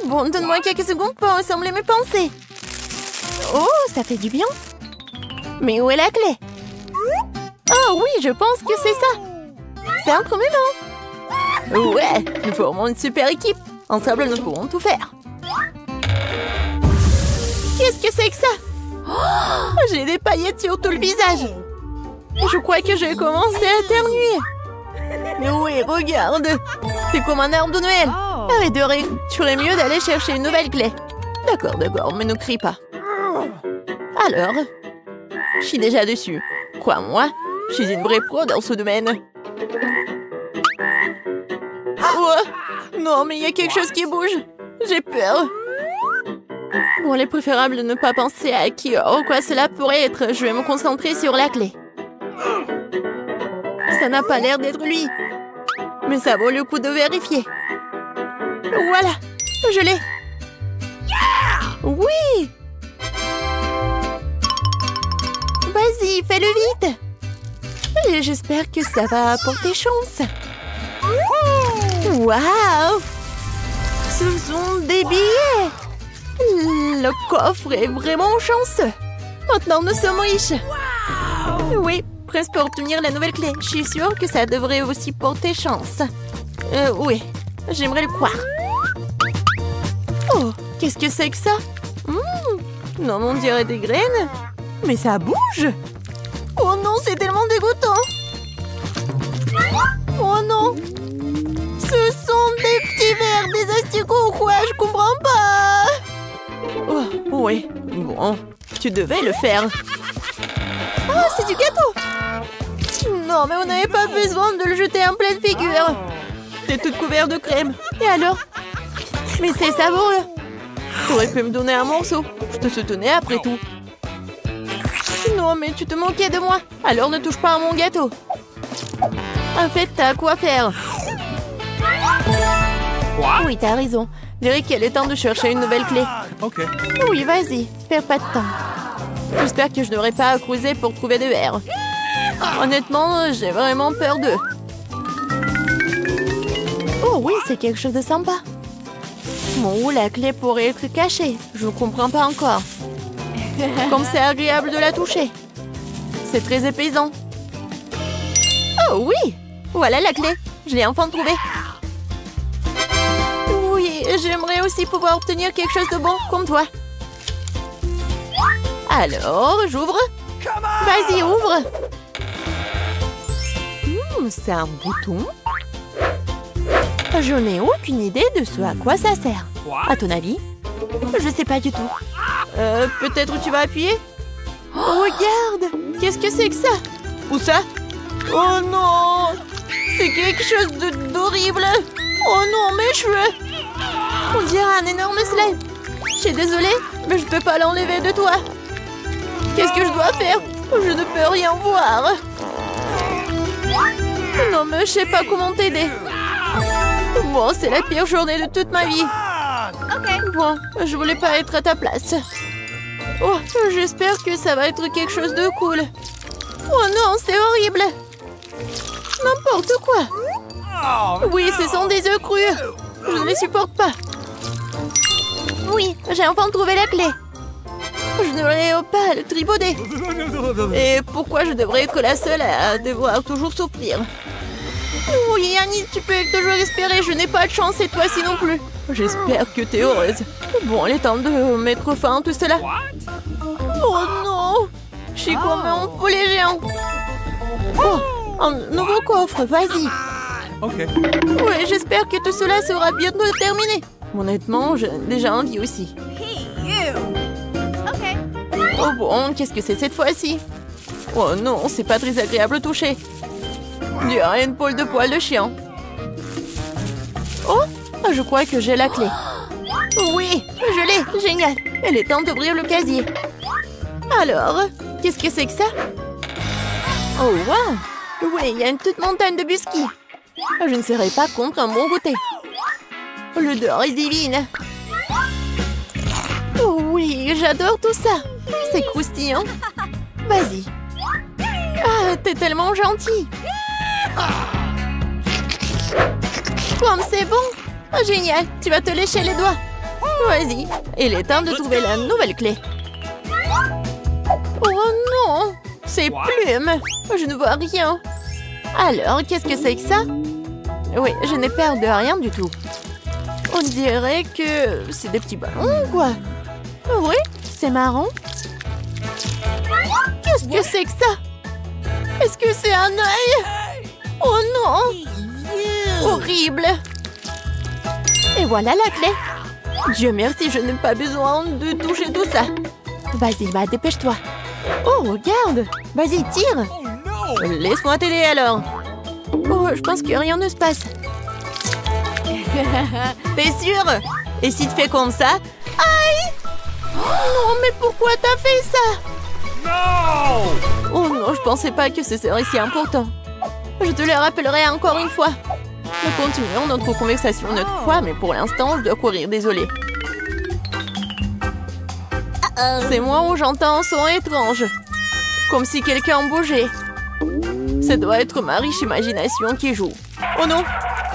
Bon, donne-moi quelques secondes pour assembler mes pensées. Oh, ça fait du bien. Mais où est la clé? Oh oui, je pense que c'est ça. C'est un premier moment. Ouais, nous formons une super équipe. Ensemble, nous pourrons tout faire. Qu'est-ce que c'est que ça? Oh, j'ai des paillettes sur tout le visage. Je crois que je vais commencer à éternuer. Mais oui, regarde. C'est comme un arbre de Noël. Arrête de rire. Tu ferais mieux d'aller chercher une nouvelle clé. D'accord, d'accord, mais ne crie pas. Alors, je suis déjà dessus. Crois-moi, je suis une vraie pro dans ce domaine. Oh, non, mais il y a quelque chose qui bouge. J'ai peur. Bon, il est préférable de ne pas penser à qui ou quoi cela pourrait être. Je vais me concentrer sur la clé. Ça n'a pas l'air d'être lui. Mais ça vaut le coup de vérifier. Voilà, je l'ai. Oui. Vas-y, fais-le vite. Et j'espère que ça va apporter chance. Waouh! Ce sont des billets. Le coffre est vraiment chanceux. Maintenant, nous sommes riches. Oui, presque pour obtenir la nouvelle clé. Je suis sûre que ça devrait aussi porter chance. Oui, j'aimerais le croire. Oh, qu'est-ce que c'est que ça? Non, on dirait des graines. Mais ça bouge. Oh non, c'est tellement dégoûtant. Oh non. Ce sont des petits verres, des asticots ou quoi? Je comprends pas. Oh, oui. Bon, tu devais le faire. Ah, c'est du gâteau. Non, mais on n'avait pas besoin de le jeter en pleine figure. T'es toute couverte de crème. Et alors? Mais c'est savoureux. T'aurais pu me donner un morceau. Je te soutenais après tout. Non, mais tu te moquais de moi. Alors ne touche pas à mon gâteau. En fait, t'as quoi faire. Oui, t'as raison. Je dirais qu'il est temps de chercher une nouvelle clé. Ok. Oui, vas-y. Perds pas de temps. J'espère que je ne devrais pas creuser pour trouver des verres. Honnêtement, j'ai vraiment peur d'eux. Oh oui, c'est quelque chose de sympa. Bon, où la clé pourrait être cachée? Je ne comprends pas encore. Comme c'est agréable de la toucher. C'est très épaisant. Oh oui! Voilà la clé. Je l'ai enfin trouvée. Oui, j'aimerais aussi pouvoir obtenir quelque chose de bon comme toi. Alors, j'ouvre. Vas-y, ouvre. C'est un bouton. Je n'ai aucune idée de ce à quoi ça sert. À ton avis? Je sais pas du tout. Peut-être tu vas appuyer? Oh, regarde! Qu'est-ce que c'est que ça? Où ça? Oh non! C'est quelque chose d'horrible! Oh non, mes cheveux! On dirait un énorme slime. Je suis désolée, mais je peux pas l'enlever de toi. Qu'est-ce que je dois faire? Je ne peux rien voir. Non, mais je sais pas comment t'aider. Bon, c'est la pire journée de toute ma vie. Bon, je voulais pas être à ta place. Oh, j'espère que ça va être quelque chose de cool. Oh non, c'est horrible. N'importe quoi. Oui, ce sont des œufs crus. Je ne les supporte pas. Oui, j'ai enfin trouvé la clé. Je ne devrais pas le tripoder. Et pourquoi je devrais être la seule à devoir toujours souffrir? Oui, Annie, tu peux toujours espérer. Je n'ai pas de chance cette fois-ci non plus. J'espère que t'es heureuse. Bon, il est temps de mettre fin à tout cela. Oh non! Je suis comme un poulet géant. Oh, un nouveau coffre, vas-y. Ok. Oui, j'espère que tout cela sera bientôt terminé. Honnêtement, j'ai déjà envie aussi. Oh bon, qu'est-ce que c'est cette fois-ci? Oh non, c'est pas très agréable au toucher. Il y a une poule de poil de chien. Oh, je crois que j'ai la clé. Oui, je l'ai, génial. Il est temps d'ouvrir le casier. Alors, qu'est-ce que c'est que ça? Oh wow! Oui, il y a une toute montagne de biscuits. Je ne serais pas contre un bon goûter. L'odeur est divine. Oh oui, j'adore tout ça. C'est croustillant. Vas-y. Ah, t'es tellement gentil. Comme c'est bon. Oh, génial, tu vas te lécher les doigts. Vas-y, il est temps de trouver la nouvelle clé. Oh non, c'est plumes. Je ne vois rien. Alors, qu'est-ce que c'est que ça? Oui, je n'ai peur de rien du tout. On dirait que c'est des petits ballons, quoi. Oui, c'est marrant. Qu'est-ce que c'est que ça? Est-ce que c'est un œil? Oh non! Horrible! Et voilà la clé. Dieu merci, je n'ai pas besoin de toucher tout ça. Vas-y, va, dépêche-toi. Oh, regarde! Vas-y, tire! Laisse-moi t'aider alors. Oh, je pense que rien ne se passe. T'es sûr? Et si tu fais comme ça? Aïe! Non, mais pourquoi t'as fait ça? No! Oh non, je pensais pas que ce serait si important. Je te le rappellerai encore une fois. Nous continuons notre conversation une autre fois, mais pour l'instant, je dois courir, désolée. C'est moi où j'entends un son étrange. Comme si quelqu'un bougeait. Ça doit être ma riche imagination qui joue. Oh non!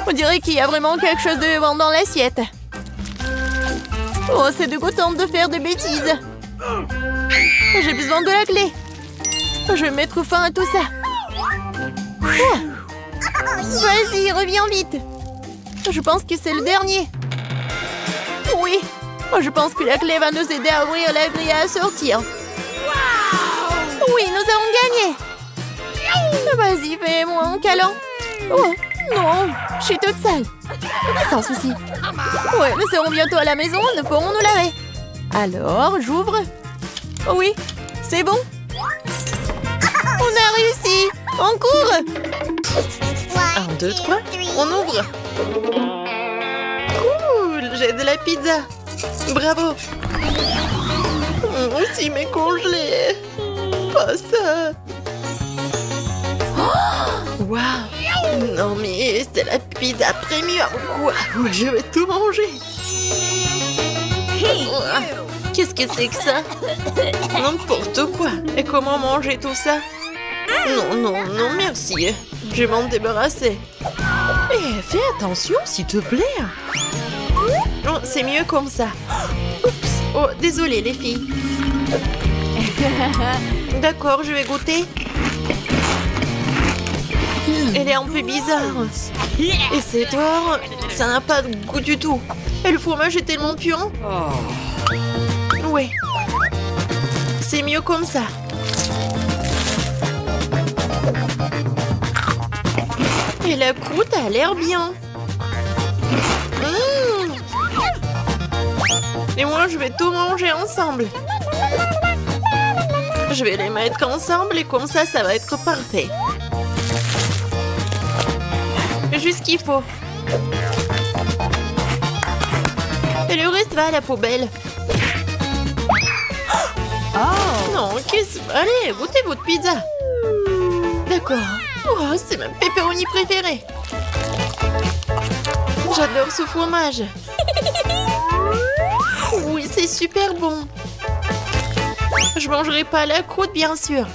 On dirait qu'il y a vraiment quelque chose de vivant dans l'assiette. Oh, c'est dégoûtant de faire des bêtises. J'ai besoin de la clé. Je vais mettre fin à tout ça. Oh. Vas-y, reviens vite. Je pense que c'est le dernier. Oui. Je pense que la clé va nous aider à ouvrir la grille et à sortir. Oui, nous avons gagné. Vas-y, fais-moi un câlin. Oh, non, je suis toute seule. Sans souci. Ouais, nous serons bientôt à la maison, nous pourrons nous laver. Alors, j'ouvre. Oui, c'est bon. On a réussi. On court. 1, 2, 3, on ouvre. Cool, j'ai de la pizza. Bravo. Aussi, mais congelé. Pas ça. Waouh. Non, mais c'est la pizza premium, quoi. Je vais tout manger. Qu'est-ce que c'est que ça? N'importe quoi. Et comment manger tout ça? Non, non, non, merci. Je vais m'en débarrasser. Eh, fais attention, s'il te plaît. Oh, c'est mieux comme ça. Oups. Oh, désolé, les filles. D'accord, je vais goûter. Elle est un peu bizarre. Et c'est tort, ça n'a pas de goût du tout. Et le fromage est tellement puant. Ouais. C'est mieux comme ça. Et la croûte a l'air bien. Et moi, je vais tout manger ensemble. Je vais les mettre ensemble et comme ça va être parfait. Juste ce qu'il faut. Et le reste va à la poubelle. Oh non, qu'est-ce... Allez, goûtez votre pizza. D'accord. Oh, c'est ma pepperoni préférée. J'adore ce fromage. Oui, c'est super bon. Je mangerai pas la croûte, bien sûr.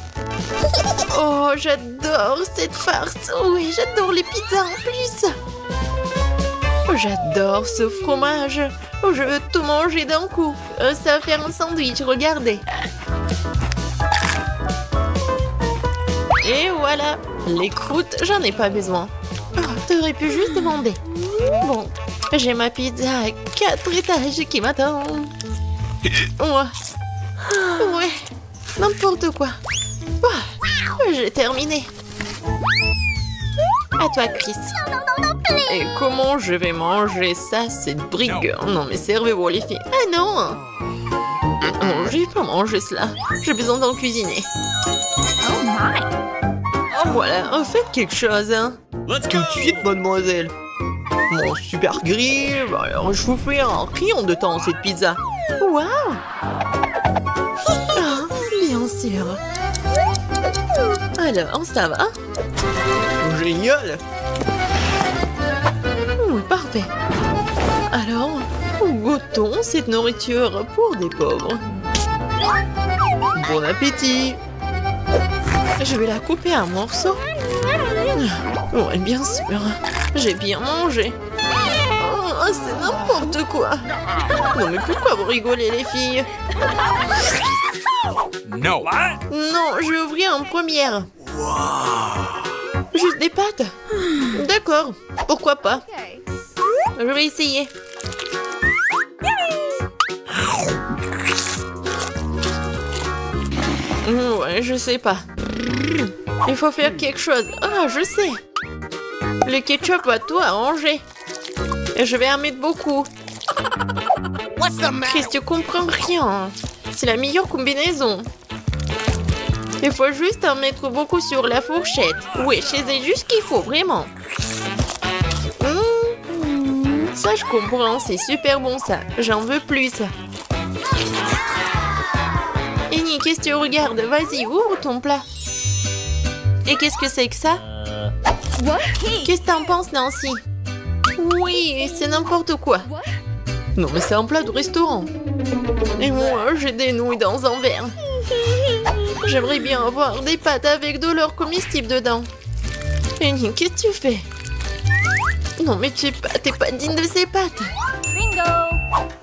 Oh, j'adore cette farce. Oui, j'adore les pizzas en plus. Oh, j'adore ce fromage. Oh, je veux tout manger d'un coup. Ça va faire un sandwich, regardez. Et voilà. Les croûtes, j'en ai pas besoin. Oh, t'aurais pu juste demander. Bon, J'ai ma pizza à 4 étages qui m'attend. Ouais, n'importe quoi. J'ai terminé. À toi, Chris. Et comment je vais manger ça, cette brigue? Non, mais servez-vous, les filles. Ah non! Non, je vais pas manger cela. J'ai besoin d'en cuisiner. Oh, voilà, faites quelque chose, hein. Tout de suite, mademoiselle. Mon super grill. Alors, je vous fais un rayon de temps, cette pizza. Waouh! Ah, bien sûr. Alors, ça va? Génial! Parfait. Alors, goûtons cette nourriture pour des pauvres. Bon appétit! Je vais la couper en morceaux. Oui, bien sûr. J'ai bien mangé. Oh, c'est n'importe quoi. Non, mais pourquoi vous rigolez, les filles? No. Non, je vais ouvrir en première. Juste des pâtes? D'accord, pourquoi pas? Je vais essayer. Ouais, je sais pas. Il faut faire quelque chose. Ah, je sais. Le ketchup va tout arranger. Et je vais en mettre beaucoup. Chris, tu comprends rien. C'est la meilleure combinaison. Il faut juste en mettre beaucoup sur la fourchette. Oui, c'est juste ce qu'il faut, vraiment. Ça, je comprends. C'est super bon, ça. J'en veux plus. Annie, qu'est-ce que tu regardes? Vas-y, ouvre ton plat. Et qu'est-ce que c'est que ça? Qu'est-ce que t'en penses, Nancy? Oui, c'est n'importe quoi. Non, mais c'est un plat de restaurant. Et moi, j'ai des nouilles dans un verre. J'aimerais bien avoir des pâtes avec de l'or comestible dedans. Annie, qu'est-ce que tu fais? Non, mais t'es pas digne de ces pâtes. Bingo!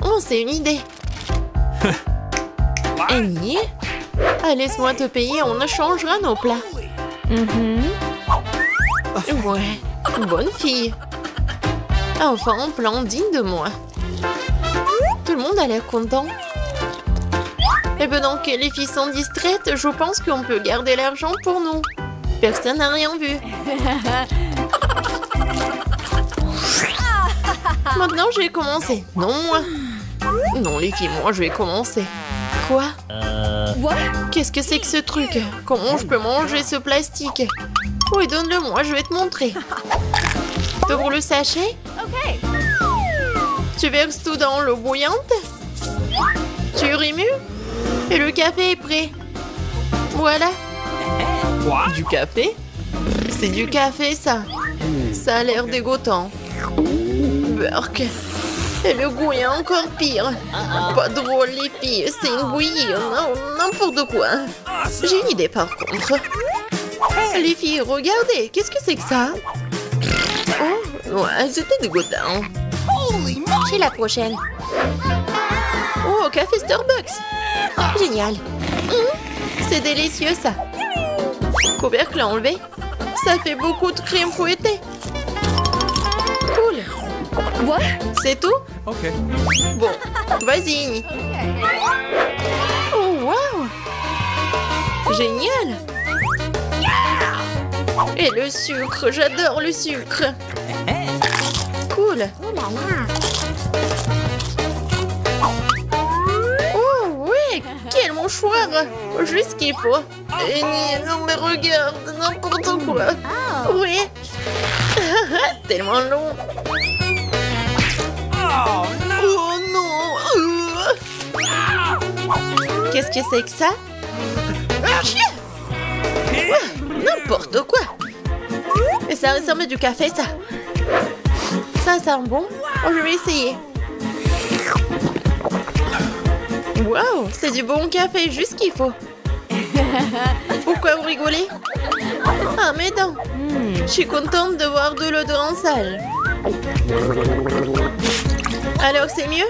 Oh, c'est une idée. Annie? Ah, laisse-moi te payer, on échangera nos plats. Ouais, bonne fille. Enfin, un plan digne de moi. Tout le monde a l'air content. Et pendant que les filles sont distraites, je pense qu'on peut garder l'argent pour nous. Personne n'a rien vu. Maintenant, je vais commencer. Non, moi. Non, les filles, moi, je vais commencer. Quoi? Qu'est-ce que c'est que ce truc? Comment je peux manger ce plastique? Oui, donne-le-moi, je vais te montrer. T'ouvres le sachet? Tu verses tout dans l'eau bouillante? Tu remues? Et le café est prêt. Voilà. Du café? C'est du café, ça. Ça a l'air dégoûtant. Burk. Et le goût est encore pire. Pas drôle, les filles. C'est une bouillie. Non, n'importe quoi. J'ai une idée, par contre. Les filles, regardez. Qu'est-ce que c'est que ça? Oh, ouais, c'était dégoûtant. J'ai la prochaine. Oh, café Starbucks. Génial. C'est délicieux, ça. Couvercle enlevé. Ça fait beaucoup de crème fouettée. Cool. C'est tout? Ok. Bon, vas-y. Oh, wow. Génial. Et le sucre, j'adore le sucre. Cool. Oh, ouais, quel mouchoir. Juste ce qu'il faut. Et non, mais regarde, n'importe quoi. Oui. Tellement long. Oh non. Qu'est-ce que c'est que ça? Ah, chien. N'importe quoi. Et ça ressemble à du café, ça. Ça sent bon. Oh, je vais essayer. Waouh, c'est du bon café, juste ce qu'il faut. Pourquoi vous rigolez? Ah, mes dents. Je suis contente de voir de l'eau en salle. Alors, c'est mieux?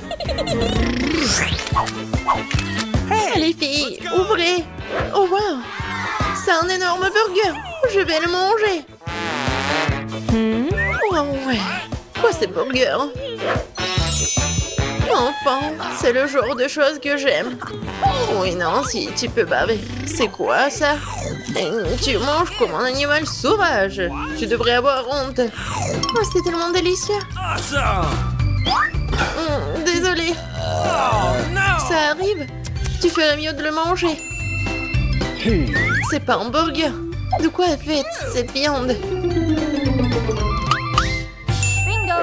Les filles, ouvrez. Oh, wow. C'est un énorme burger. Je vais le manger. Oh, ouais. Quoi ces burgers? Enfin, c'est le genre de choses que j'aime. Oui, non, si tu peux baver. C'est quoi ça? Tu manges comme un animal sauvage. Tu devrais avoir honte. Oh, c'est tellement délicieux. Désolée. Ça arrive. Tu ferais mieux de le manger. C'est pas un burger. De quoi est faite cette viande?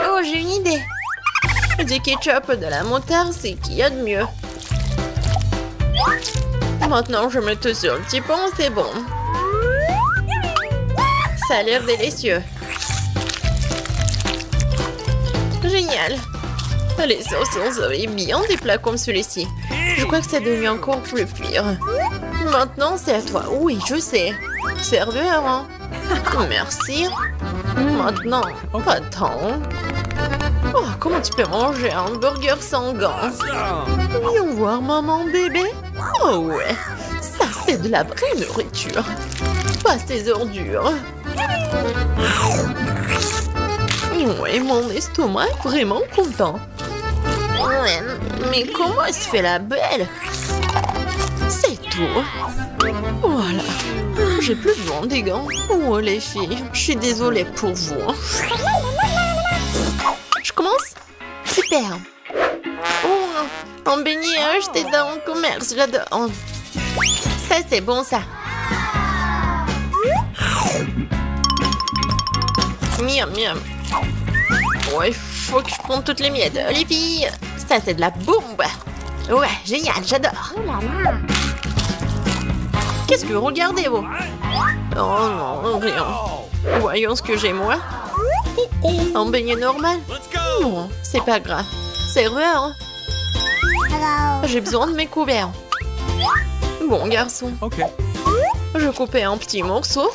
Oh, j'ai une idée. Du ketchup, de la moutarde, c'est qu'il y a de mieux. Maintenant, je mets tout sur le petit pont, c'est bon. Ça a l'air délicieux. Génial. Les sauces sont bien des plats comme celui-ci. Je crois que ça devient encore plus pire. Maintenant, c'est à toi. Oui, je sais. Serveur, hein? Merci. Maintenant, pas tant. Oh, comment tu peux manger un burger sans gants? Viens voir maman bébé. Oh ouais, ça c'est de la vraie nourriture. Pas ces ordures. Ouais, mon estomac est vraiment content. Ouais, mais comment elle se fait la belle? C'est tout. Voilà. J'ai plus besoin des gants. Oh les filles, je suis désolée pour vous. Je commence? Super. Oh, un beignet acheté dans le commerce, j'adore. Ça, c'est bon, ça. Miam, miam. Ouais, faut que je prenne toutes les miettes. Les filles, ça, c'est de la bombe. Ouais, génial, j'adore. Qu'est-ce que vous regardez, vous? Oh non, rien. Voyons ce que j'ai, moi. Un beignet normal? Non, c'est pas grave. Serveur? J'ai besoin de mes couverts. Bon, garçon. Ok. Je coupais un petit morceau.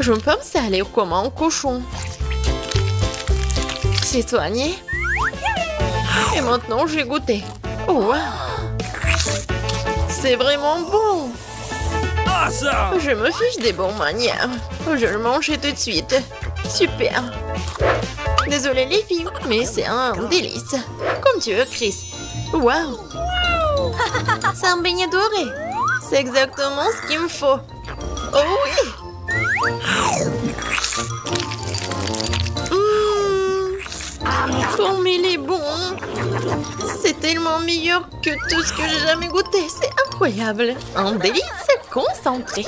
Je me pense à aller comme un cochon. C'est soigné. Et maintenant, j'ai goûté. Oh, wow. C'est vraiment bon. Je me fiche des bonnes manières. Je le mange tout de suite. Super. Désolée les filles, mais c'est un délice. Comme tu veux, Chris. Waouh. C'est un beignet doré. C'est exactement ce qu'il me faut. Oh oui. Comme il est bon. C'est tellement meilleur que tout ce que j'ai jamais goûté. C'est incroyable. Un délice concentré.